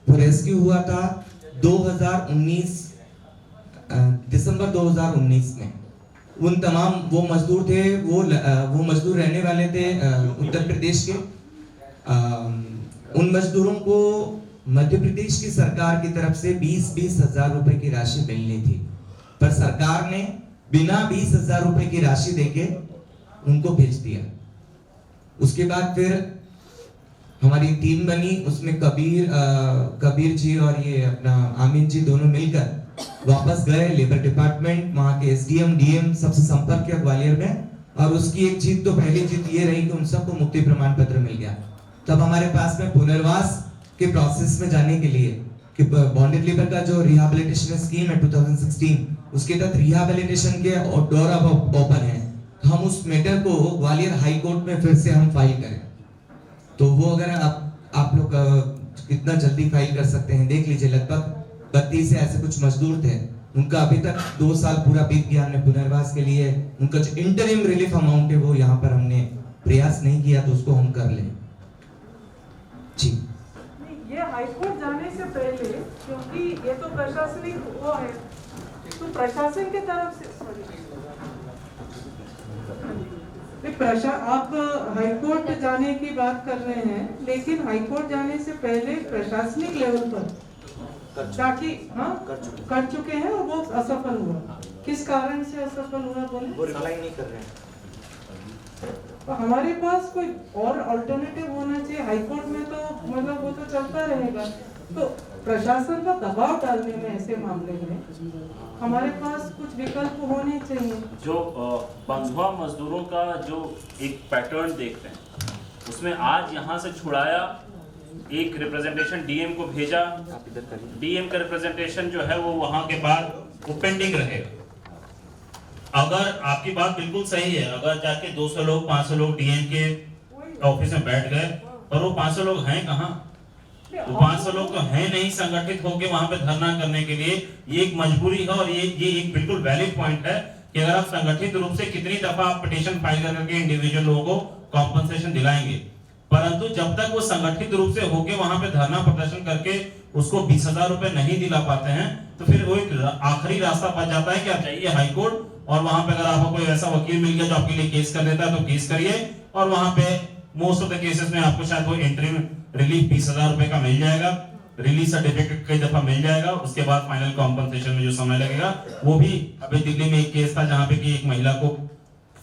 A: वो रेस्क्यू हुआ था 2019 दिसंबर 2019 में। उन तमाम वो मजदूर थे, वो मजदूर रहने वाले थे उत्तर प्रदेश के। उन मजदूरों को मध्य प्रदेश की सरकार की तरफ से 20-20 हजार रुपए की राशि मिलनी थी, पर सरकार ने बिना 20 हजार रुपए की राशि देके उनको भेज दिया। उसके बाद फिर हमारी टीम बनी, उसमें कबीर जी और ये अपना आमिन जी दोनों मिलकर वापस गए लेबर डिपार्टमेंट, वहाँ के एसडीएम डीएम सबसे संपर्क किया ग्वालियर में। और उसकी एक जीत तो पहली जीत ये रही कि उन सबको मुक्ति प्रमाण पत्र मिल गया। तब हमारे पास में पुनर्वास के प्रोसेस में जाने के लिए कि बॉन्डेड लेबर का जो रिहेबिलिटेशन स्कीम है 2016, उसके तहत रिहेबिलिटेशन के डोर अब ओपन है। तो हम उस मैटर को ग्वालियर हाई कोर्ट में फिर से हम फाइल करें, तो वो अगर आप लोग कितना जल्दी फाइल कर सकते हैं देख लीजिए। लगभग 32 ऐसे कुछ मजदूर थे, उनका अभी तक 2 साल पूरा बीत गया। हमने पुनर्वास के लिए उनका जो इंटरिम रिलीफ अमाउंट है वो यहाँ पर हमने प्रयास नहीं किया, तो उसको हम कर लें जी।
M: ये हाईकोर्ट जाने से पहले, क्योंकि ये तो प्रशासनिक वो है, तो प्रशासन की तरफ से आप हाईकोर्ट जाने की बात कर रहे हैं, लेकिन हाईकोर्ट जाने से पहले प्रशासनिक लेवल पर ताकि कर चुके हैं और वो असफल हुआ। किस कारण से असफल हुआ बोले? वो रिप्लाई नहीं कर रहे हैं। तो हमारे पास कोई और अल्टरनेटिव होना चाहिए। हाईकोर्ट में तो मतलब वो तो चलता रहेगा, तो प्रशासन का दबाव डालने में ऐसे मामले में हमारे पास कुछ विकल्प होने चाहिए।
P: जो बंधुआ मजदूरों का जो एक पैटर्न देखते हैं, उसमें आज यहाँ से छुड़ाया, एक रिप्रेजेंटेशन डीएम को भेजा, डीएम का रिप्रेजेंटेशन जो है वो वहां के बाद वो पेंडिंग रहेगा। अगर आपकी बात बिल्कुल सही है, अगर जाके 200 लोग 500 लोग डीएम के ऑफिस में बैठ गए, और वो 500 लोग हैं कहाँ? तो 500 लोग तो हैं नहीं संगठित होकर वहां पे धरना करने के लिए। ये एक मजबूरी है, और ये एक बिल्कुल वैलिड पॉइंट है कि अगर आप संगठित रूप से कितनी दफा आप पिटीशन फाइल करके इंडिविजुअल लोगों को कॉम्पनसेशन दिलाएंगे, परंतु जब तक वो संगठित रूप से होके वहां पे धरना प्रदर्शन करके उसको 20,000 रुपए नहीं दिला पाते हैं, तो फिर वो एक आखिरी रास्ता बच जाता है कि आप जाइए हाई कोर्ट, और वहां पे अगर आपको कोई ऐसा वकील मिल गया जो आपके लिए केस कर देता है तो केस करिए, और वहां पे मोस्ट ऑफ द केसेस में आपको शायद वो इंटरिम रिलीफ 20,000 रुपए का मिल जाएगा, रिलीज सर्टिफिकेट कई दफा मिल जाएगा। उसके बाद फाइनल कॉम्पनसेशन में जो समय लगेगा, वो भी अभी दिल्ली में एक केस था जहां पे कि एक महिला को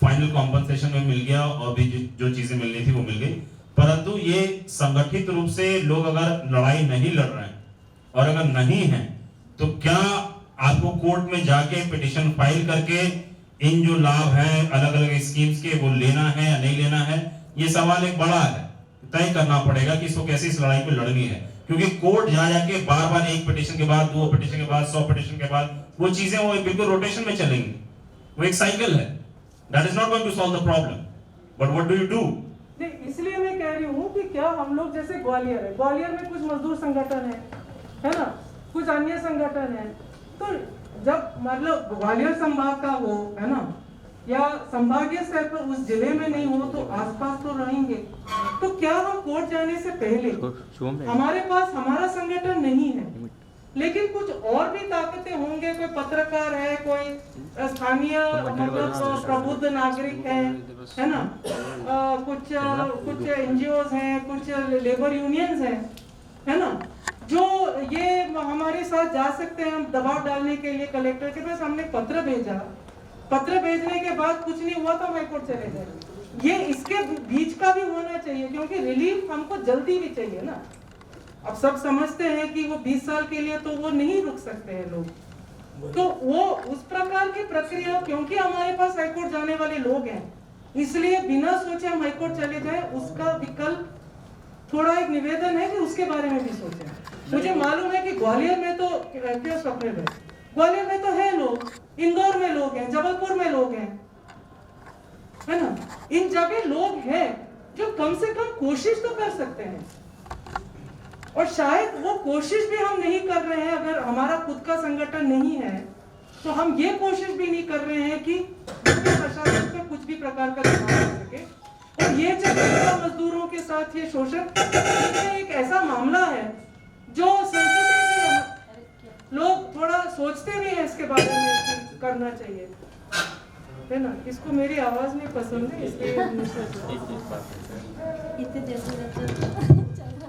P: फाइनल कॉम्पनसेशन में मिल गया, और भी जो चीजें मिलनी थी वो मिल गई। परंतु ये संगठित रूप से लोग अगर लड़ाई नहीं लड़ रहे हैं, और अगर नहीं है, तो क्या आपको कोर्ट में जाके पिटीशन फाइल करके इन जो लाभ हैं अलग अलग स्कीम्स के वो लेना है या नहीं लेना है? ये सवाल एक बड़ा है, तय करना पड़ेगा कि इसको कैसे इस लड़ाई को लड़नी है। क्योंकि कोर्ट जा जाके बार बार एक पिटीशन के बाद 2 पिटीशन के बाद 100 पिटीशन के बाद वो चीजें वो बिल्कुल रोटेशन में चलेंगी, वो एक साइकिल है। That is not going to solve the problem, but what do you do?
M: इसलिए मैं कह रही हूँ कि क्या हम लोग, जैसे ग्वालियर है, ग्वालियर में कुछ मजदूर संगठन है ना, कुछ अन्य संगठन है, तो जब मतलब ग्वालियर संभाग का हो है ना, या संभागीय स्तर पर उस जिले में नहीं हो तो आसपास तो रहेंगे, तो क्या हम कोर्ट जाने से पहले हमारे पास हमारा संगठन नहीं है, लेकिन कुछ और भी ताकतें होंगे, कोई पत्रकार है, कोई स्थानीय मतलब प्रबुद्ध नागरिक है ना, कुछ एनजीओज हैं, कुछ लेबर यूनियंस हैं, है ना, जो ये हमारे साथ जा सकते हैं। हम दबाव डालने के लिए कलेक्टर के पास हमने पत्र भेजा, पत्र भेजने के बाद कुछ नहीं हुआ तो हाईकोर्ट चले गए। ये इसके बीच का भी होना चाहिए, क्योंकि रिलीफ हमको जल्दी भी चाहिए ना। अब सब समझते हैं कि वो 20 साल के लिए तो वो नहीं रुक सकते हैं लोग, तो वो उस प्रकार की प्रक्रिया, क्योंकि हमारे पास हाईकोर्ट जाने वाले लोग हैं, इसलिए बिना सोचे हम हाईकोर्ट चले जाए, उसका विकल्प थोड़ा एक निवेदन है कि उसके बारे में भी सोचें। मुझे मालूम है कि ग्वालियर में तो क्यों स्वप्न है, ग्वालियर में तो है लोग, इंदौर में लोग हैं, जबलपुर में लोग हैं, है ना, इन जगह लोग हैं जो कम से कम कोशिश तो कर सकते हैं, और शायद वो कोशिश भी हम नहीं कर रहे हैं। अगर हमारा खुद का संगठन नहीं है तो हम ये कोशिश भी नहीं कर रहे हैं कि प्रशासन पे कुछ भी प्रकार का दबाव हो सके। ये चल रहा है मजदूरों के साथ ये शोषण, ये एक ऐसा मामला है जो सेंसिटिव है, लोग थोड़ा सोचते नहीं है इसके बारे में कि करना चाहिए, है ना। इसको मेरी आवाज नहीं पसंद है, इसलिए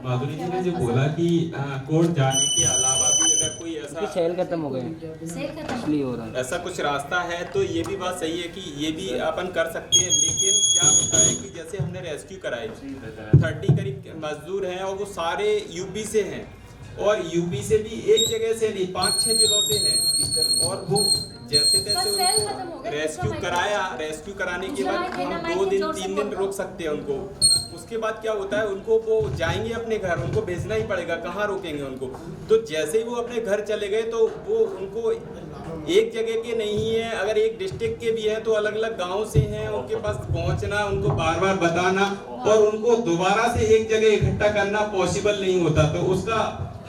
H: माधुरी जी ने जो बोला कि कोर्ट जाने के अलावा भी अगर कोई ऐसा
D: सेल खत्म हो गए, इसलिए हो रहा है
H: ऐसा कुछ रास्ता है तो ये भी बात सही है कि ये भी अपन कर सकते हैं। लेकिन क्या होता है कि जैसे हमने रेस्क्यू कराए 30 करीब मजदूर हैं और वो सारे यूपी से हैं, और यूपी से भी एक जगह से नहीं 5-6 जिलों से हैं, और वो जैसे तैसे उनको रेस्क्यू कराया। रेस्क्यू कराने के बाद हम 2 दिन 3 दिन रोक सकते हैं उनको। उसके बाद क्या होता है, उनको वो जाएंगे अपने घर, उनको भेजना ही पड़ेगा, कहाँ रोकेंगे उनको। तो जैसे ही वो अपने घर चले गए तो वो उनको एक जगह के नहीं है, अगर एक डिस्ट्रिक्ट के भी हैं तो अलग अलग गाँव से हैं, उनके पास पहुँचना, उनको बार बार बताना और उनको दोबारा से एक जगह इकट्ठा करना पॉसिबल नहीं होता। तो उसका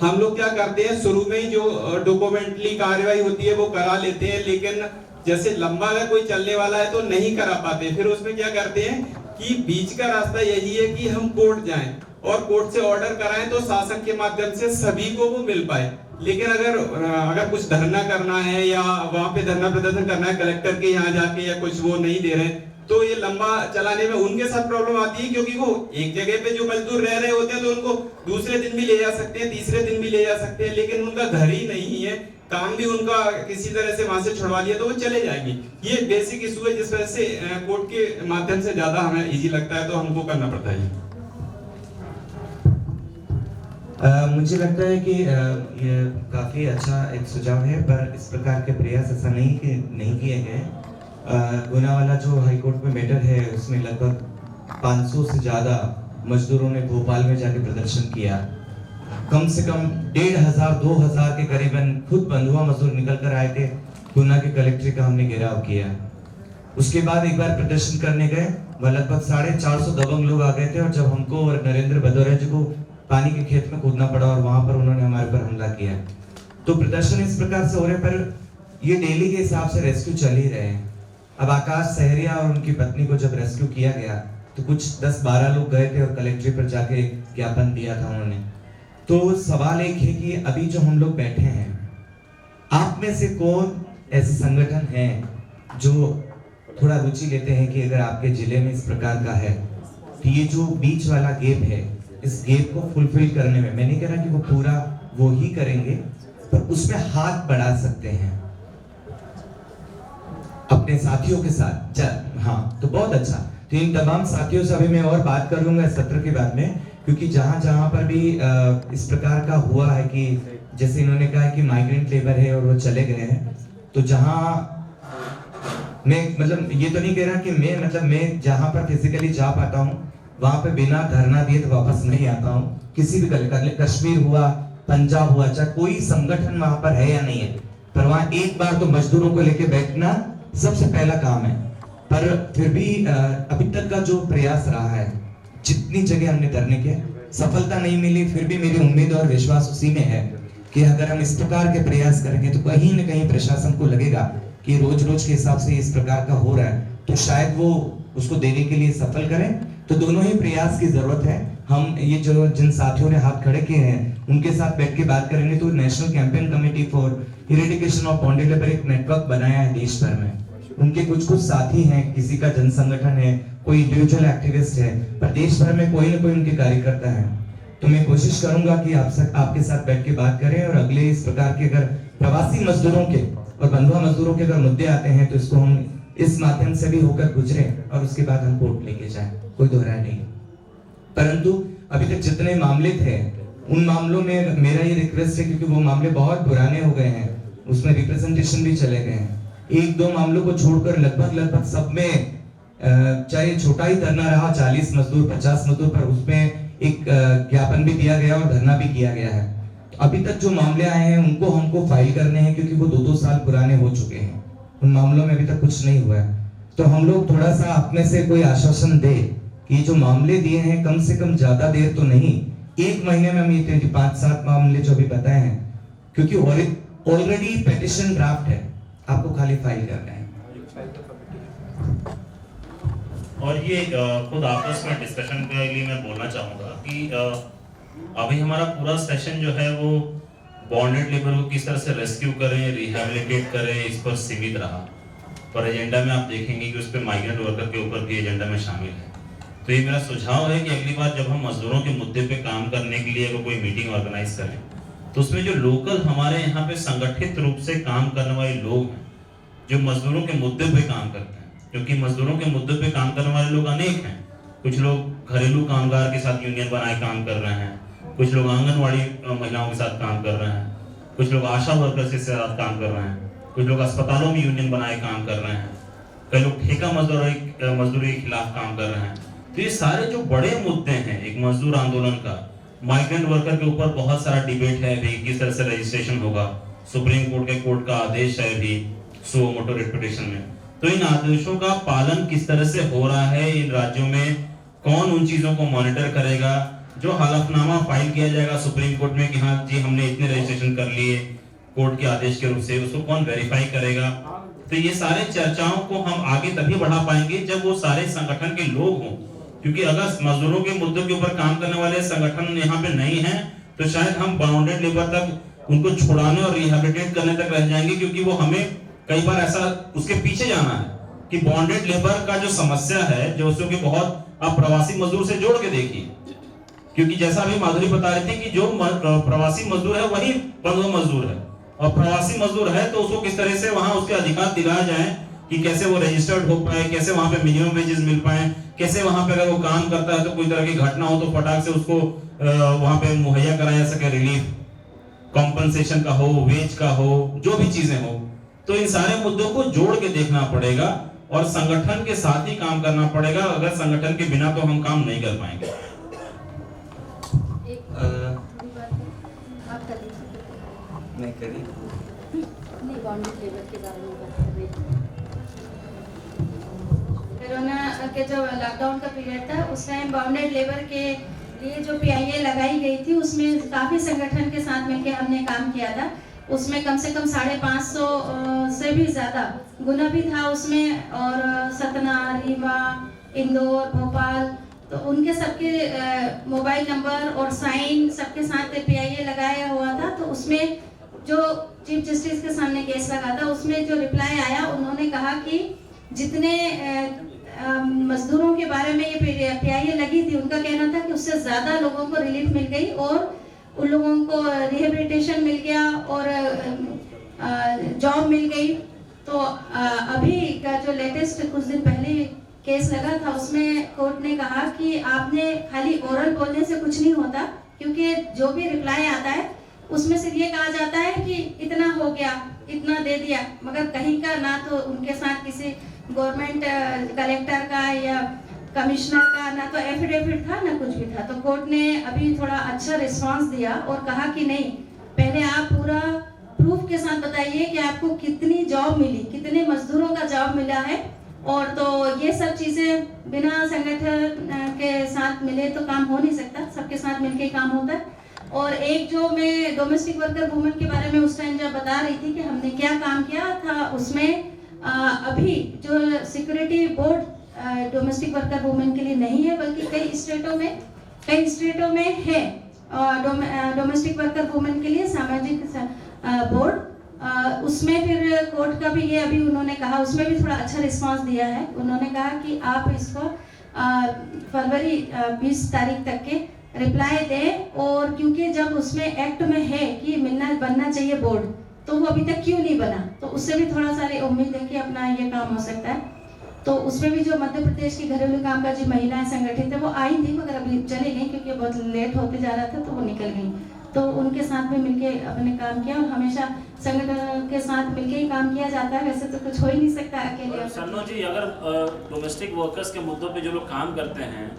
H: हम लोग क्या करते हैं, शुरू में ही जो डॉक्यूमेंटली कार्रवाई होती है वो करा लेते हैं, लेकिन जैसे लंबा अगर कोई चलने वाला है तो नहीं करा पाते। फिर उसमें क्या करते हैं कि बीच का रास्ता यही है कि हम कोर्ट जाएं और कोर्ट से ऑर्डर कराएं तो शासन के माध्यम से सभी को वो मिल पाए। लेकिन अगर कुछ धरना करना है या वहाँ पे धरना प्रदर्शन करना है कलेक्टर के यहाँ जाके, या कुछ वो नहीं दे रहे, तो ये लंबा चलाने में उनके साथ प्रॉब्लम आती है, क्योंकि वो एक जगह पे जो मजदूर रह रहे होते हैं तो उनको दूसरे दिन भी ले जा सकते हैं, तीसरे दिन भी ले जा सकते हैं, लेकिन उनका घर ही नहीं है, काम भी उनका किसी तरह से वहां से छुड़वा लिया तो वो चले जाएंगे। ये बेसिक इशू है जिस वजह से कोर्ट के माध्यम से ज्यादा हमें इजी लगता है, तो हमको करना पड़ता है।
A: मुझे लगता है कि ये काफी अच्छा एक सुझाव है, पर इस प्रकार के प्रयास ऐसा नहीं किए गए। गुनावाला जो हाई कोर्ट में मैटर है उसमें लगभग 500 से ज्यादा मजदूरों ने भोपाल में जाके प्रदर्शन किया। कम से कम 1500-2000 के करीबन खुद बंधुआ मजदूर निकल कर आए थे। गुना के कलेक्ट्रेट का हमने घेराव किया। उसके बाद एक बार प्रदर्शन करने गए, वह लगभग 450 दबंग लोग आ गए थे, और जब हमको और नरेंद्र भदौरिया जी को पानी के खेत में कूदना पड़ा और वहां पर उन्होंने हमारे पर हमला किया। तो प्रदर्शन इस प्रकार से हो रहे, पर ये डेली के हिसाब से रेस्क्यू चल ही रहे हैं। अब आकाश सहरिया और उनकी पत्नी को जब रेस्क्यू किया गया तो कुछ 10-12 लोग गए थे और कलेक्ट्रेट पर जाके ज्ञापन दिया था उन्होंने। तो सवाल एक है कि अभी जो हम लोग बैठे हैं, आप में से कौन ऐसे संगठन हैं जो थोड़ा रुचि लेते हैं कि अगर आपके जिले में इस प्रकार का है तो ये जो बीच वाला गैप है, इस गैप को फुलफिल करने में, मैं नहीं कह रहा कि वो पूरा वो ही करेंगे, पर उसमें हाथ बढ़ा सकते हैं अपने साथियों के साथ। हाँ, तो बहुत अच्छा। तो इन तमाम साथियों से अभी मैं और बात करूंगा इस सत्र के बाद में, क्योंकि जहां पर भी इस प्रकार का हुआ है कि जैसे इन्होंने कहा कि माइग्रेंट लेबर है और वो चले गए हैं, तो जहां मैं मतलब ये तो नहीं कह रहा कि मैं जहां पर फिजिकली जा पाता हूँ वहां पे बिना धरना दिए तो वापस नहीं आता हूँ। किसी भी कश्मीर हुआ, पंजाब हुआ, चाहे कोई संगठन वहां पर है या नहीं है, पर वहां एक बार तो मजदूरों को लेके बैठना सबसे पहला काम है। पर फिर भी अभी तक का जो प्रयास रहा है, जितनी जगह हमने धरने के सफलता नहीं मिली, फिर भी मेरी उम्मीद और विश्वास उसी में है कि अगर हम इस प्रकार के प्रयास करेंगे तो कहीं न कहीं प्रशासन को लगेगा कि रोज रोज के हिसाब से इस प्रकार का हो रहा है, तो शायद वो उसको देने के लिए सफल करें। तो दोनों ही प्रयास की जरूरत है। हम ये जो जिन साथियों ने हाथ खड़े किए हैं उनके साथ बैठ के बात करेंगे तो national campaign committee for eradication of bonded labour एक नेटवर्क बनाया है देश भर में। उनके कुछ साथी हैं, किसी का जन संगठन है, कोई इंडिविजुअल एक्टिविस्ट है, पर देश भर में कोई ना कोई उनके कार्यकर्ता है। तो मैं कोशिश करूंगा कि आपके साथ बैठ के बात करें और अगले इस प्रकार के अगर प्रवासी मजदूरों के और बंधुआ मजदूरों के अगर मुद्दे आते हैं तो इसको हम इस माध्यम से भी होकर गुजरे और उसके बाद हम कोर्ट लेके जाएं, कोई दोहराई नहीं। परंतु अभी तक जितने मामले थे उन मामलों में मेरा ये रिक्वेस्ट है, क्योंकि वो मामले बहुत पुराने हो गए हैं, उसमें रिप्रेजेंटेशन भी चले गए हैं। 1-2 मामलों को छोड़कर लगभग सब में चाहे छोटा ही धरना रहा, 40 मजदूर 50 मजदूर, पर उसमें एक ज्ञापन भी दिया गया और धरना भी किया गया है। तो अभी तक जो मामले आए हैं उनको हमको फाइल करने हैं, क्योंकि वो 2-2 साल पुराने हो चुके हैं। उन मामलों में अभी तक कुछ नहीं हुआ है। तो हम लोग थोड़ा सा अपने से कोई आश्वासन दे कि जो मामले दिए हैं कम से कम ज्यादा देर तो नहीं, 1 महीने में हम ये 5-7 मामले जो भी बताए हैं, क्योंकि ऑलरेडी पेटिशन ड्राफ्ट है, आपको खाली फाइल करना है।
B: और ये खुद आपस में डिस्कशन के लिए मैं बोलना चाहूँगा कि अभी हमारा पूरा सेशन जो है वो बॉन्डेड लेबर को किस तरह से रेस्क्यू करें, रिहेबिलिटेट करें, इस पर सीमित रहा। पर एजेंडा में आप देखेंगे कि उस पर माइग्रेंट वर्कर के ऊपर भी एजेंडा में शामिल है। तो ये मेरा सुझाव है कि अगली बार जब हम मजदूरों के मुद्दे पे काम करने के लिए अगर कोई मीटिंग ऑर्गेनाइज करें तो उसमें जो लोकल हमारे यहाँ पे संगठित रूप से काम करने वाले लोग हैं जो मजदूरों के मुद्दे पे काम करते हैं, क्योंकि मजदूरों के मुद्दे पे काम करने वाले लोग अनेक हैं। कुछ लोग घरेलू कामगार के साथ यूनियन बनाए काम कर रहे हैं, कुछ लोग आंगनवाड़ी महिलाओं के साथ काम कर रहे हैं, कुछ लोग आशा वर्कर्स के साथ काम कर रहे हैं, कुछ लोग अस्पतालों में यूनियन बनाए काम कर रहे हैं, कई लोग ठेका मजदूरी के खिलाफ काम कर रहे हैं। तो ये सारे जो बड़े मुद्दे हैं एक मजदूर आंदोलन का, माइग्रेंट वर्कर के ऊपर बहुत सारा डिबेट है अभी किस तरह से रजिस्ट्रेशन होगा, सुप्रीम कोर्ट के कोर्ट का आदेश है अभी सो मोटो रेपुटेशन में। तो इन आदेशों का पालन किस तरह से हो रहा है इन राज्यों में, कौन उन चीजों को मॉनिटर करेगा, जो हलफनामा फाइल किया जाएगा सुप्रीम कोर्ट में कि हाँ जी हमने इतने रजिस्ट्रेशन कर लिए कोर्ट के आदेश के रूप से, उसको कौन वेरीफाई करेगा। तो ये सारे चर्चाओं को हम आगे तभी बढ़ा पाएंगे जब वो सारे संगठन के लोग हों, क्योंकि अगर मजदूरों के मुद्दों के ऊपर काम करने वाले संगठन यहाँ पे नहीं है तो शायद हम बाउंडेड लेबर तक उनको छुड़ाने और रिहेबिलिटेट करने तक रह जाएंगे, क्योंकि वो हमें कई बार ऐसा उसके पीछे जाना है कि बॉन्डेड लेबर का जो समस्या है जो उसके बहुत आप प्रवासी मजदूर से जोड़ के देखिए, क्योंकि जैसा अभी माधुरी बता रही थी कि जो प्रवासी मजदूर है वही बंधुआ मजदूर है, और प्रवासी मजदूर है तो उसको किस तरह से वहां उसके अधिकार दिलाए जाए कि कैसे वो रजिस्टर्ड हो पाए, कैसे वहां पे मिनिमम वेजेस मिल पाए, कैसे वहां पे अगर वो काम करता है तो कोई तरह की घटना हो तो फटाक से उसको वहां पे मुहैया कराया जा सके, रिलीफ कॉम्पनसेशन का हो, वेज का हो, जो भी चीजें हो। तो इन सारे मुद्दों को जोड़ के देखना पड़ेगा और संगठन के साथ ही काम करना पड़ेगा। अगर संगठन के बिना तो हम काम नहीं कर पाएंगे।
D: मैं करी
K: नहीं, बॉन्डेड लेबर के बारे में बात कर रही थी।
O: कोरोना के जो लॉकडाउन का पीरियड था उस टाइम बाउंडेड लेबर के लिए जो पीआईए लगाई गई थी उसमें काफ़ी संगठन के साथ मिलकर हमने काम किया था। उसमें कम से कम 550 से भी ज़्यादा गुना भी था उसमें, और सतना, रीवा, इंदौर, भोपाल, तो उनके सबके मोबाइल नंबर और साइन सबके साथ पीआईए लगाया हुआ था। तो उसमें जो चीफ जस्टिस के सामने केस लगा था उसमें जो रिप्लाई आया उन्होंने कहा कि जितने मजदूरों के बारे में ये पीआईए लगी थी उनका कहना था कि उससे ज़्यादा लोगों को रिलीफ मिल गई और उन लोगों को रिहेबिलिटेशन मिल गया और जॉब मिल गई। तो अभी का जो लेटेस्ट कुछ दिन पहले केस लगा था उसमें कोर्ट ने कहा कि आपने खाली ओरल बोलने से कुछ नहीं होता, क्योंकि जो भी रिप्लाई आता है उसमें से ये कहा जाता है कि इतना हो गया, इतना दे दिया, मगर कहीं का ना तो उनके साथ किसी गवर्नमेंट कलेक्टर का या कमिश्नर का ना तो एफिडेविट था ना कुछ भी था। तो कोर्ट ने अभी थोड़ा अच्छा रिस्पांस दिया और कहा कि नहीं, पहले आप पूरा प्रूफ के साथ बताइए कि आपको कितनी जॉब मिली, कितने मजदूरों का जॉब मिला है। और तो ये सब चीज़ें बिना संगठन के साथ मिले तो काम हो नहीं सकता, सबके साथ मिलके ही काम होता है। और एक जो मैं डोमेस्टिक वर्कर वुमेन के बारे में उस टाइम जब बता रही थी कि हमने क्या काम किया था, उसमें अभी जो security board domestic worker women के लिए नहीं है, बल्कि कई स्टेटों में है डोमेस्टिक वर्कर वुमेन के लिए सामाजिक बोर्ड। उसमें फिर कोर्ट का भी ये अभी उन्होंने कहा, उसमें भी थोड़ा अच्छा रिस्पांस दिया है। उन्होंने कहा कि आप इसको फरवरी 20 तारीख तक के रिप्लाई दें, और क्योंकि जब उसमें एक्ट में है कि बनना चाहिए बोर्ड, तो वो अभी तक क्यों नहीं बना, तो उससे भी थोड़ा सारी उम्मीद है कि अपना ये काम हो सकता है। तो उसमें भी जो मध्य प्रदेश की घरेलू कामकाजी महिलाएं संगठित है वो आई थी, मगर अभी चली गई क्योंकि बहुत लेट होते जा रहा था तो वो निकल गई। तो उनके साथ भी मिलके अपने काम किया, और हमेशा संगठन के साथ मिलके ही काम किया जाता है, वैसे तो कुछ हो ही नहीं सकता अकेले।
P: सन्नो जी, अगर डोमेस्टिक वर्कर्स के मुद्दों पे जो लोग काम करते हैं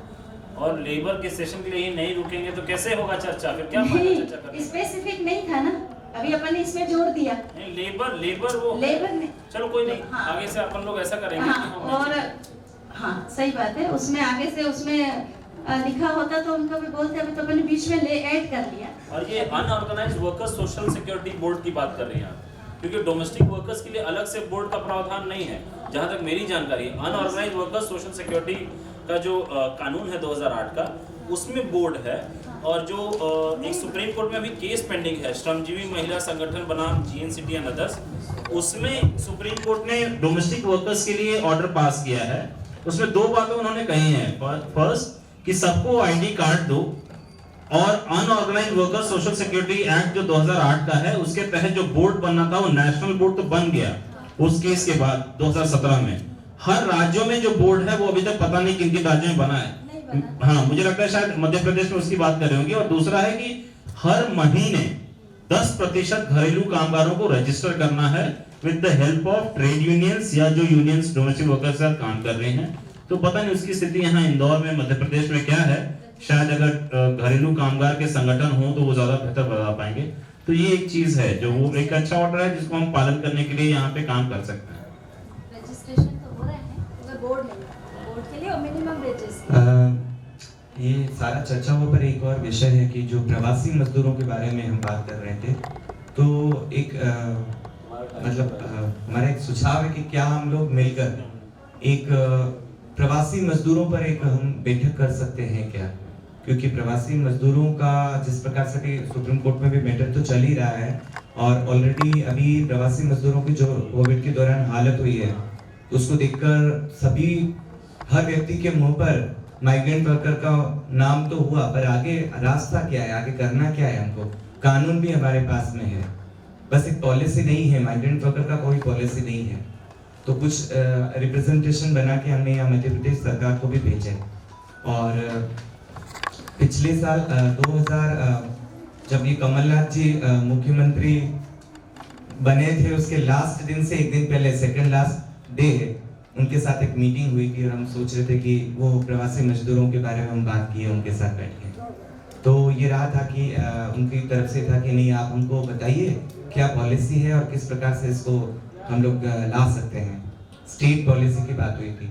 P: और लेबर के सेशन के लिए ही नहीं रुकेंगे तो कैसे होगा चर्चा? फिर क्या चर्चा करेंगे?
O: स्पेसिफिक नहीं था ना, अभी अपन ने इसमें जोड़ दिया।
P: नहीं, लेबर ने, चलो कोई नहीं, हाँ, आगे से अपन लोग ऐसा करेंगे।
O: हाँ, और हाँ सही बात है, उसमें आगे से उसमें लिखा होता तो उनको भी बोलते, अभी तो अपन बीच में ऐड कर लिया।
P: और ये unorganised workers social security board की बात कर रही हैं आप? क्योंकि डोमेस्टिक वर्कर्स के लिए अलग से बोर्ड का प्रावधान नहीं है। जहां तक मेरी जानकारी है, अनऑर्गेनाइज वर्कर्स सोशल सिक्योरिटी का जो कानून है 2008 का, उसमें बोर्ड है। और जो एक सुप्रीम कोर्ट में अभी केस पेंडिंग है, श्रमजीवी महिला संगठन बनाम GNCT एंड अदर्स, उसमें सुप्रीम कोर्ट ने डोमेस्टिक वर्कर्स के लिए ऑर्डर पास किया है। उसमें दो बातें उन्होंने कही हैं। फर्स्ट कि सबको आईडी कार्ड दो, और unorganised worker social security act जो 2008 का है उसके तहत जो बोर्ड बनना था वो नेशनल बोर्ड तो बन गया उस केस के बाद 2017 में। हर राज्यों में जो बोर्ड है वो अभी तक पता नहीं किन किन राज्यों में बना है। हाँ, मुझे लगता है शायद मध्य प्रदेश में उसकी बात कर रहे होंगे। और दूसरा है कि हर महीने 10% घरेलू कामगारों को रजिस्टर करना है with the help of trade unions या जो यूनियंस डोमेस्टिक वर्कर्स के साथ काम कर रहे हैं। तो पता नहीं उसकी स्थिति यहाँ इंदौर में मध्य प्रदेश में क्या है। शायद अगर घरेलू कामगार के संगठन हो तो वो ज्यादा बेहतर बता पाएंगे। तो ये एक चीज है जो वो एक अच्छा ऑर्डर है जिसको हम पालन करने के लिए यहाँ पे काम कर सकते हैं।
K: रजिस्ट्रेशन तो हो रहा है, अगर बोर्ड है, बोर्ड के लिए और मिनिमम वेजेस।
A: ये सारा चर्चा हुआ पर एक और विषय है कि जो प्रवासी मजदूरों के बारे में हम बात कर रहे थे, तो एक हमारा एक सुझाव है कि क्या हम लोग मिलकर एक प्रवासी मजदूरों पर एक हम बैठक कर सकते हैं क्या? क्योंकि प्रवासी मजदूरों का जिस प्रकार से भी सुप्रीम कोर्ट में भी मैटर तो चल ही रहा है, और ऑलरेडी अभी प्रवासी मजदूरों की जो कोविड के दौरान हालत हुई है उसको देखकर सभी हर व्यक्ति के मुंह पर माइग्रेंट वर्कर का नाम तो हुआ, पर आगे रास्ता क्या है, आगे करना क्या है? हमको कानून भी हमारे पास में है, बस एक पॉलिसी नहीं है। माइग्रेंट वर्कर का कोई पॉलिसी नहीं है। तो कुछ रिप्रेजेंटेशन बना के हमने यहाँ मध्य प्रदेश सरकार को भी भेजे। और पिछले साल 2000 जब ये कमलनाथ जी मुख्यमंत्री बने थे उसके लास्ट दिन से एक दिन पहले, सेकंड लास्ट डे, उनके साथ एक मीटिंग हुई थी और हम सोच रहे थे कि वो प्रवासी मजदूरों के बारे में हम बात किए उनके साथ बैठ के। तो ये रहा था कि उनकी तरफ से था कि नहीं, आप हमको बताइए क्या पॉलिसी है और किस प्रकार से इसको हम लोग ला सकते हैं। स्टेट पॉलिसी की बात हुई थी,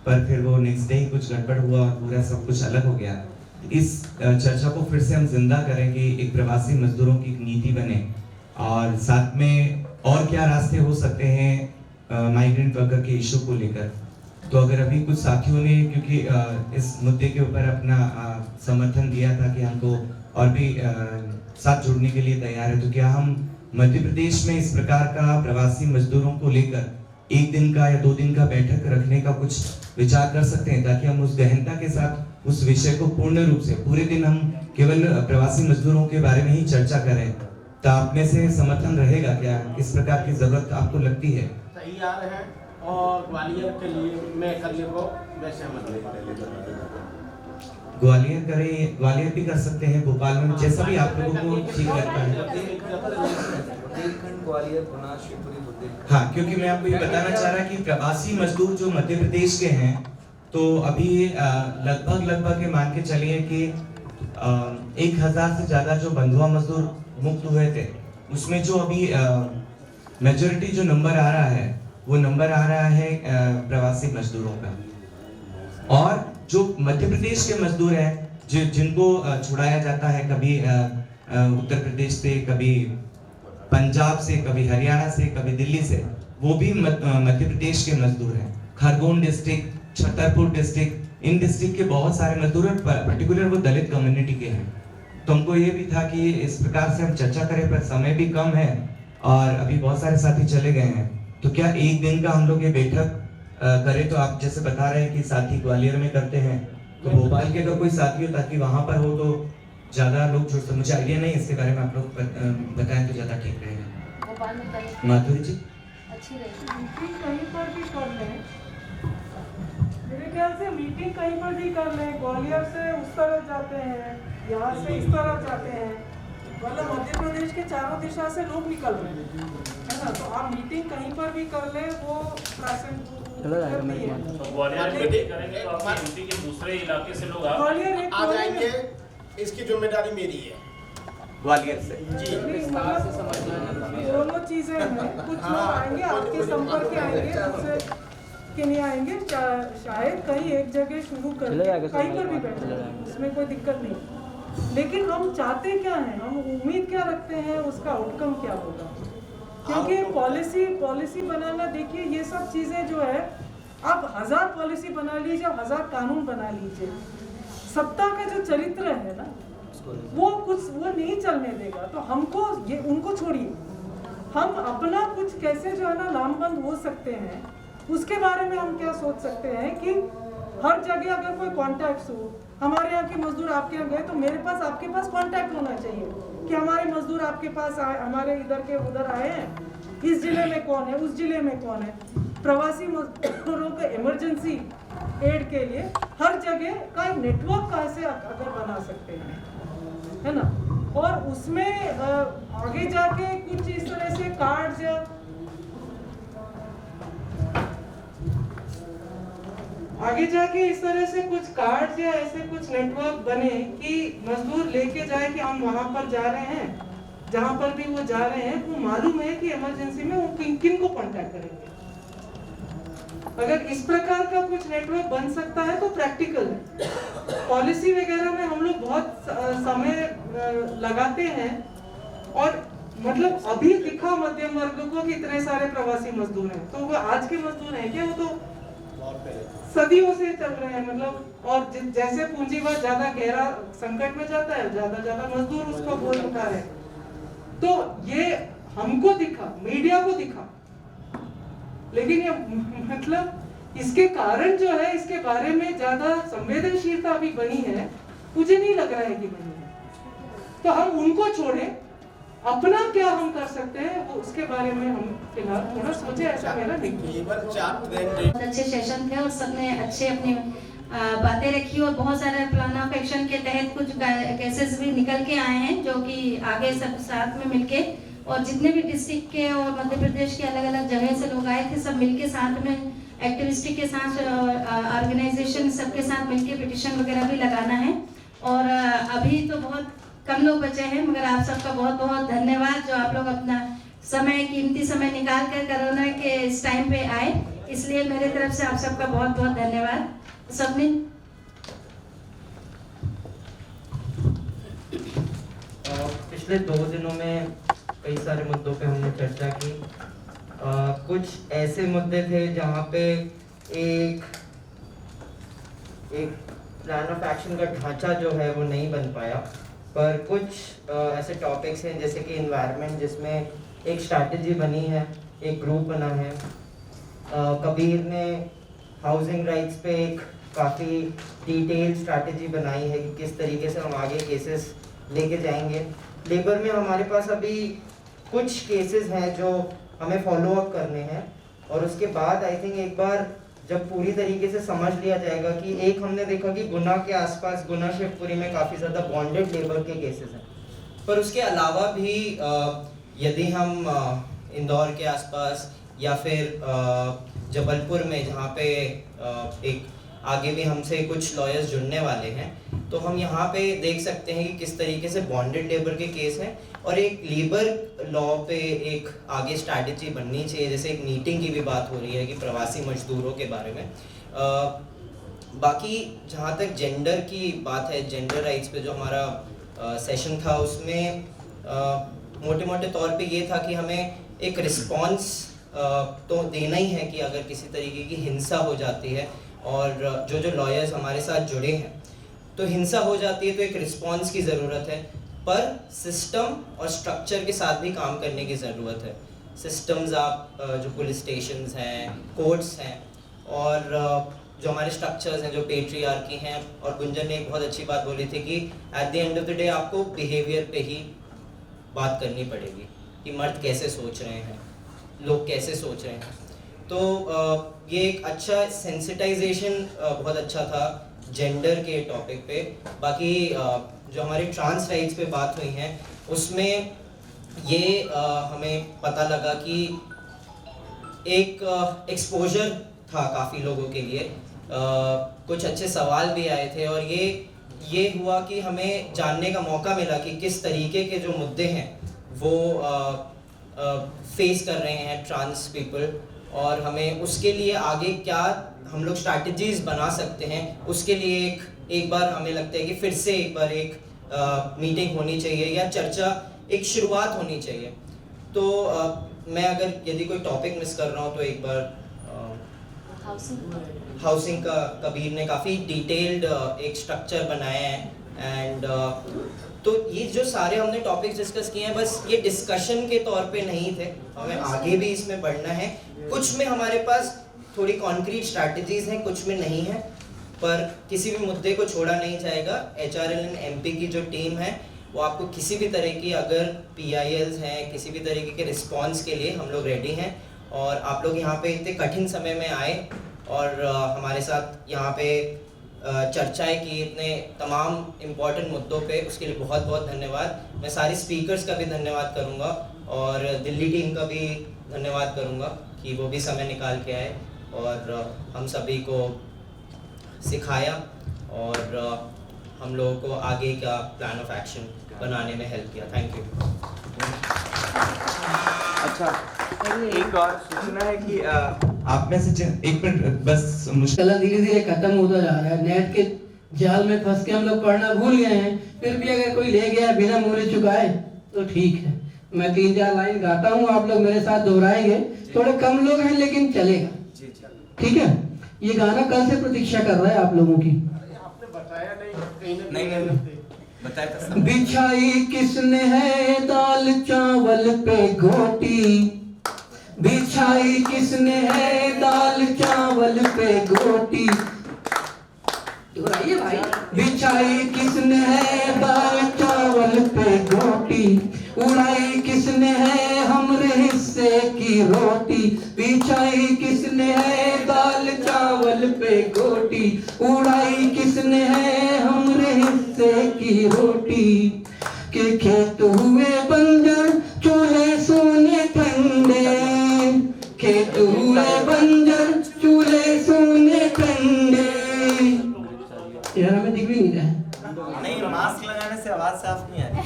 A: पर फिर वो नेक्स्ट डे ही कुछ गड़बड़ हुआ और पूरा सब कुछ अलग हो गया। इस चर्चा को फिर से हम जिंदा करें कि एक प्रवासी मजदूरों की एक नीति बने, और साथ में और क्या रास्ते हो सकते हैं माइग्रेंट वर्कर के इशू को लेकर। तो अगर अभी कुछ साथियों ने क्योंकि इस मुद्दे के ऊपर अपना समर्थन दिया था कि हमको और भी साथ जुड़ने के लिए तैयार है, तो क्या हम मध्य प्रदेश में इस प्रकार का प्रवासी मजदूरों को लेकर एक दिन का या 2 दिन का बैठक रखने का कुछ विचार कर सकते हैं, ताकि हम उस गहनता के साथ उस विषय को पूर्ण रूप से पूरे दिन हम केवल प्रवासी मजदूरों के बारे में ही चर्चा करें। तो आप में से समर्थन रहेगा क्या? किस प्रकार की जरूरत आपको लगती है?
L: तैयार है, और ग्वालियर के लिए मैं करने को वैसे
A: ग्वालियर करें, ग्वालियर भी कर सकते हैं, भोपाल में, जैसा भी आप लोगों को ठीक लगता है। हाँ, क्योंकि मैं आपको ये बताना चाह रहा कि प्रवासी मजदूर जो मध्य प्रदेश के हैं, तो अभी लगभग ये मान के चलिए कि 1000 से ज्यादा जो बंधुआ मजदूर मुक्त हुए थे, उसमें जो अभी मेजॉरिटी जो नंबर आ रहा है वो नंबर आ रहा है प्रवासी मजदूरों का। और जो मध्य प्रदेश के मजदूर हैं जिनको छुड़ाया जाता है, कभी उत्तर प्रदेश से, कभी पंजाब से, कभी हरियाणा से, कभी दिल्ली से, वो भी मध्य प्रदेश के मजदूर हैं। खरगोन डिस्ट्रिक्ट, छतरपुर डिस्ट्रिक्ट, इन डिस्ट्रिक्ट के बहुत सारे मजदूर पर्टिकुलर वो दलित कम्युनिटी के हैं। तो हमको ये भी था कि इस प्रकार से हम चर्चा करें, पर समय भी कम है और अभी बहुत सारे साथी चले गए हैं। तो क्या एक दिन का हम लोग ये बैठक करें? तो आप जैसे बता रहे हैं कि साथी ग्वालियर में करते हैं, तो भोपाल के अगर कोई साथी हो ताकि वहां पर हो तो ज्यादा लोग जुड़ सकते। मुझे आइडिया नहीं इसके बारे में, आप लोग बताएं तो ज्यादा ठीक रहेगा। माधुरी जी,
K: अच्छी रहेगी।
M: मीटिंग कहीं पर भी कर लें, मेरे ख्याल से मीटिंग कहीं पर भी कर लें। ग्वालियर से उस तरफ जाते हैं, यहाँ से इस तरफ जाते हैं, मतलब मध्य प्रदेश के चारों दिशा से लोग निकल रहे हैं, है ना। तो आप मीटिंग कहीं पर भी कर लें, वो
P: ग्वालियर में मीटिंग करेंगे तो आपके यूपी के दूसरे इलाके से लोग
L: आ जाएंगे। इसकी जिम्मेदारी मेरी है
A: ग्वालियर से
L: जी।
M: दोनों चीजें हैं, कुछ लोग आएंगे आपके संपर्क के आएंगे, दूसरे के नहीं आएंगे। शायद कहीं एक जगह शुरू कर कहीं पर भी बैठे, उसमें कोई दिक्कत नहीं। लेकिन हम चाहते क्या हैं, हम उम्मीद क्या रखते हैं, उसका आउटकम क्या होगा? क्योंकि पॉलिसी बनाना, देखिए ये सब चीज़ें जो है, आप 1000 पॉलिसी बना लीजिए, 1000 कानून बना लीजिए, सत्ता का जो चरित्र है ना वो नहीं चलने देगा। तो हमको ये उनको छोड़िए, हम अपना कुछ कैसे जो है ना लामबंद हो सकते हैं उसके बारे में हम क्या सोच सकते हैं कि हर जगह अगर कोई कॉन्टैक्ट हो, हमारे यहाँ के मजदूर आपके यहाँ गए तो मेरे पास आपके पास कॉन्टैक्ट होना चाहिए कि हमारे मजदूर आपके पास आए, हमारे इधर के उधर आए हैं, इस जिले में कौन है, उस जिले में कौन है। प्रवासी मजदूरों के इमरजेंसी एड के लिए हर जगह का एक नेटवर्क कैसे अगर बना सकते हैं, है ना। और उसमें आगे जाके कुछ इस तरह से कार्ड्स या ऐसे कुछ नेटवर्क बने कि मजदूर लेके जाए कि हम वहां पर जा रहे हैं, जहां पर भी वो जा रहे हैं वो मालूम है कि इमरजेंसी में वो किन को कांटेक्ट करेंगे। अगर इस प्रकार का कुछ नेटवर्क बन सकता है तो प्रैक्टिकल है। पॉलिसी वगैरह में हम लोग बहुत समय लगाते हैं और मतलब अभी दिखा मध्यम वर्ग को कि इतने सारे प्रवासी मजदूर हैं, तो वो आज के मजदूर हैं क्या? वो तो सदियों से चल रहे हैं, मतलब। और जैसे पूंजीवाद ज्यादा गहरा संकट में जाता है, ज्यादा मजदूर उसको बोल उठा है। तो ये हमको दिखा, मीडिया को दिखा, लेकिन ये मतलब इसके कारण जो है, इसके बारे में ज्यादा संवेदनशीलता अभी बनी है, मुझे नहीं लग रहा है कि बनी है। तो हम उनको छोड़े, अपना क्या हम कर सकते हैं वो उसके बारे में हम फिलहाल थोड़ा सोचे। ऐसा मेरा नहीं।
O: बहुत अच्छे सेशन थे और सबने अच्छे अपनी बातें रखी और बहुत सारे प्लान ऑफ एक्शन के तहत कुछ केसेस भी निकल के आए हैं जो कि आगे सब साथ में मिलके, और जितने भी डिस्ट्रिक्ट के और मध्य प्रदेश के अलग अलग जगह से लोग आए थे, सब मिलके साथ में एक्टिविस्ट के साथ ऑर्गेनाइजेशन सबके साथ मिलके पिटिशन वगैरह भी लगाना है। और अभी तो बहुत कम लोग बचे हैं, मगर आप सबका बहुत बहुत धन्यवाद जो आप लोग अपना समय, कीमती समय निकाल कर कोरोना के इस टाइम पे आए, इसलिए मेरे तरफ से आप सबका बहुत बहुत धन्यवाद। सबने
D: पिछले 2 दिनों में कई सारे मुद्दों पे हमने चर्चा की। कुछ ऐसे मुद्दे थे जहाँ पे एक प्लान ऑफ एक्शन का ढांचा जो है वो नहीं बन पाया, पर कुछ ऐसे टॉपिक्स हैं जैसे कि एनवायरनमेंट, जिसमें एक स्ट्रैटेजी बनी है, एक ग्रुप बना है। कबीर ने हाउसिंग राइट्स पे एक काफ़ी डिटेल स्ट्रैटेजी बनाई है कि किस तरीके से हम आगे केसेस लेके जाएंगे। लेबर में हमारे पास अभी कुछ केसेस हैं जो हमें फॉलो अप करने हैं, और उसके बाद आई थिंक एक बार जब पूरी तरीके से समझ लिया जाएगा कि एक हमने देखा कि गुना के आसपास, गुना शिवपुरी में काफ़ी ज़्यादा बॉन्डेड लेबर के केसेस हैं, पर उसके अलावा भी यदि हम इंदौर के आसपास या फिर जबलपुर में, जहाँ पे एक आगे भी हमसे कुछ लॉयर्स जुड़ने वाले हैं, तो हम यहाँ पे देख सकते हैं कि किस तरीके से बॉन्डेड लेबर के केस हैं, और एक लेबर लॉ पे एक आगे स्ट्रैटेजी बननी चाहिए। जैसे एक मीटिंग की भी बात हो रही है कि प्रवासी मजदूरों के बारे में। बाकी जहाँ तक जेंडर की बात है, जेंडर राइट्स पे जो हमारा सेशन था, उसमें मोटे मोटे तौर पे ये था कि हमें एक रिस्पॉन्स तो देना ही है कि अगर किसी तरीके की हिंसा हो जाती है, और जो लॉयर्स हमारे साथ जुड़े हैं, तो हिंसा हो जाती है तो एक रिस्पॉन्स की ज़रूरत है, पर सिस्टम और स्ट्रक्चर के साथ भी काम करने की ज़रूरत है। सिस्टम्स आप जो पुलिस स्टेशंस हैं, कोर्ट्स हैं, और जो हमारे स्ट्रक्चर्स हैं जो पेट्रियार्की हैं। और गुंजन ने एक बहुत अच्छी बात बोली थी कि at the end of the day आपको बिहेवियर पे ही बात करनी पड़ेगी कि मर्द कैसे सोच रहे हैं, लोग कैसे सोच रहे हैं। तो ये एक अच्छा सेंसिटाइजेशन बहुत अच्छा था जेंडर के टॉपिक पे। बाकी जो हमारे ट्रांस राइट्स पे बात हुई हैं, उसमें ये हमें पता लगा कि एक एक्सपोजर था काफ़ी लोगों के लिए। कुछ अच्छे सवाल भी आए थे, और ये हुआ कि हमें जानने का मौका मिला कि किस तरीके के जो मुद्दे हैं वो फेस कर रहे हैं ट्रांस पीपल, और हमें उसके लिए आगे क्या हम लोग स्ट्रैटेजीज बना सकते हैं। उसके लिए एक बार हमें लगता है कि फिर से एक बार एक मीटिंग होनी चाहिए, या चर्चा एक शुरुआत होनी चाहिए। तो मैं अगर यदि कोई टॉपिक मिस कर रहा हूँ तो एक बार हाउसिंग का कबीर ने काफ़ी डिटेल्ड एक स्ट्रक्चर बनाया है एंड तो ये जो सारे हमने टॉपिक्स डिस्कस किए हैं बस ये डिस्कशन के तौर पे नहीं थे, हमें आगे भी इसमें बढ़ना है। कुछ में हमारे पास थोड़ी कॉन्क्रीट स्ट्रैटेजीज हैं, कुछ में नहीं है, पर किसी भी मुद्दे को छोड़ा नहीं जाएगा। HRLN MP की जो टीम है वो आपको किसी भी तरह की अगर PILs हैं, किसी भी तरीके के रिस्पॉन्स के लिए हम लोग रेडी हैं। और आप लोग यहाँ पे इतने कठिन समय में आए और हमारे साथ यहाँ पे चर्चाएं की इतने तमाम इम्पॉर्टेंट मुद्दों पे, उसके लिए बहुत बहुत धन्यवाद। मैं सारे स्पीकर्स का भी धन्यवाद करूँगा और दिल्ली टीम का भी धन्यवाद करूँगा कि वो भी समय निकाल के आए और हम सभी को सिखाया और हम लोगों को आगे का प्लान ऑफ एक्शन बनाने में हेल्प किया। Thank you.
Q: अच्छा, एक और सूचना है कि
A: आप में से एक मिनट बस
R: मुश्किल धीरे धीरे खत्म होता जा रहा है। नेट के जाल में फंस के हम लोग पढ़ना भूल गए हैं, फिर भी अगर कोई ले गया बिना मूल्य चुकाए तो ठीक है। मैं 3-4 लाइन गाता हूँ, आप लोग मेरे साथ दोहराएंगे। थोड़े कम लोग हैं लेकिन चलेगा, ठीक है। ये गाना कल से प्रतीक्षा कर रहा है आप लोगों की।
L: आपने बताया नहीं
F: बताया।
R: बिछाई किसने है दाल चावल पे गोटी, बिछाई किसने है दाल चावल पे गोटी, दोहराइए भाई। बिछाई किसने है दाल चावल पे गोटी, उड़ाई किसने है हमरे हिस्से की रोटी। बिछाई किसने है दाल चावल पे गोटी, उड़ाई किसने है हमरे हिस्से की रोटी। के खेत हुए बंजर चूल्हे सोने ठंडे, खेत हुए बंजर चूल्हे सोने ठंडे। यार हमें दिख भी नहीं रहा है।
F: नहीं, मास्क लगाने से आवाज साफ नहीं आ रही।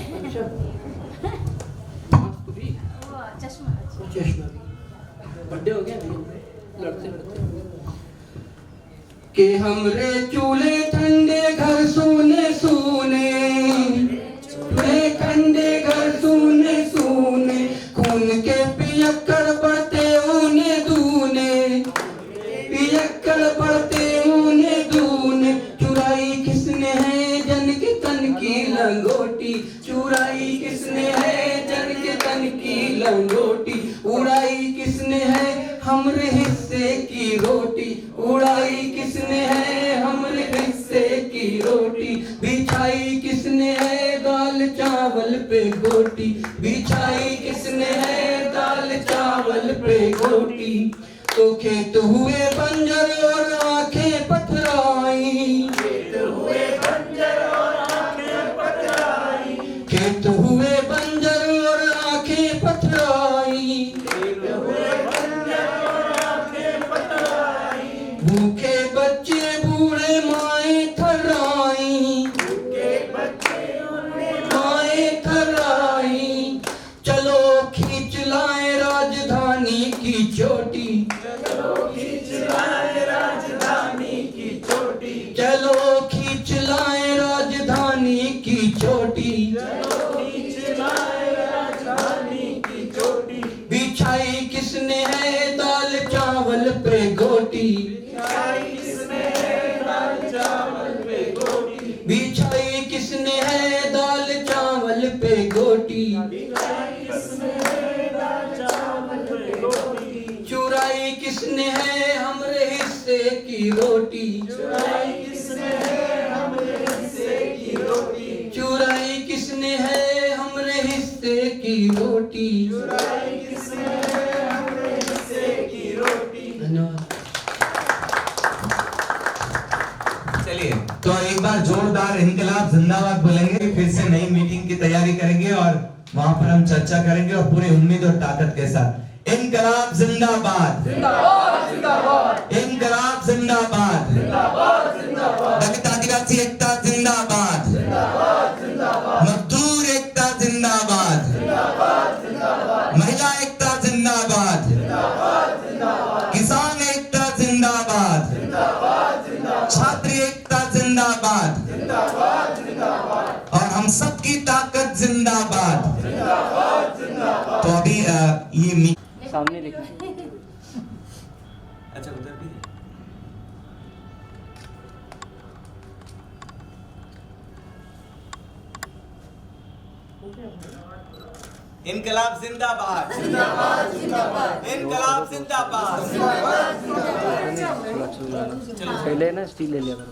R: चश्मा बर्थडे हो गया लड़ते के हमरे चूल्हे ठंडे घर सोने सोने, चूल्हे ठंडे घर सोने सोने, खून के पियक्कड़ बढ़ते ऊने दूने, पियक्कड़ बढ़ते ऊने दूने। चुराई किसने है जन के तन की लंगोटी, चुराई किसने है जन के तन की लंगोटी, उड़ाई किसने है हमरे हिस्से की रोटी, उड़ाई किसने है हमरे हिस्से की रोटी। बिछाई किसने है दाल चावल पे गोटी, बिछाई किसने है दाल चावल पे गोटी। तो खेत हुए बंजर और आंखें पथराई, खेत हुए बंजर और आंखें पथराई, खेत हुए बंजर और आंखें पथराई, खेत हुए बंजर और आंखें पथराई। भूखे बच्चे बूढ़े माए थराई, भूखे बच्चे माए थराई। चलो खींच लाए राजधानी की चोटी, चलो खींच लाए राजधानी की चोटी, चलो खींच लाए राजधानी की चोटी, चलो खींच लाए राजधानी की चोटी। बिछाई किसने है दाल चावल पे गोटी, बिछाई किसने है दाल चावल पे गोटी, बिछाई किसने है दाल चावल पे गोटी, बिछाई किसने है दाल चावल पे गोटी। चुराई किसने है हमरे हिस्से की रोटी, चुराई किसने है हमरे हिस्से की रोटी, चुराई किसने है हमरे हिस्से की रोटी, चुराई किसने है हमरे हिस्से की रोटी। धन्यवाद।
A: चलिए तो एक बार जोरदार इनकलाब जिंदाबाद बोलेंगे, फिर से नई मीटिंग की तैयारी करेंगे और वहां पर हम चर्चा करेंगे और पूरी उम्मीद और ताकत के साथ। इनकलाब जिंदाबाद, जिंदाबाद जिंदाबाद, इनकलाब जिंदाबाद, जिंदाबाद जिंदाबाद, दलित आदिवासी एकता जिंदाबाद, जिंदाबाद जिंदाबाद, मजदूर एकता जिंदाबाद, जिंदाबाद जिंदाबाद, महिला एकता जिंदाबाद, जिंदाबाद जिंदाबाद, किसान एकता जिंदाबाद, जिंदाबाद जिंदाबाद, छात्र एकता जिंदाबाद, जिंदाबाद जिंदाबाद, और हम सबकी ताकत जिंदाबाद, जिंदाबाद जिंदाबाद। तो अभी ये
S: सामने देखना।
F: अच्छा उधर भी
T: इनकलाब जिंदाबाद जिंदाबाद जिंदाबाद इनकलाब जिंदाबाद जिंदाबाद जिंदाबाद।
S: पहले ना स्टील ले लिया करो।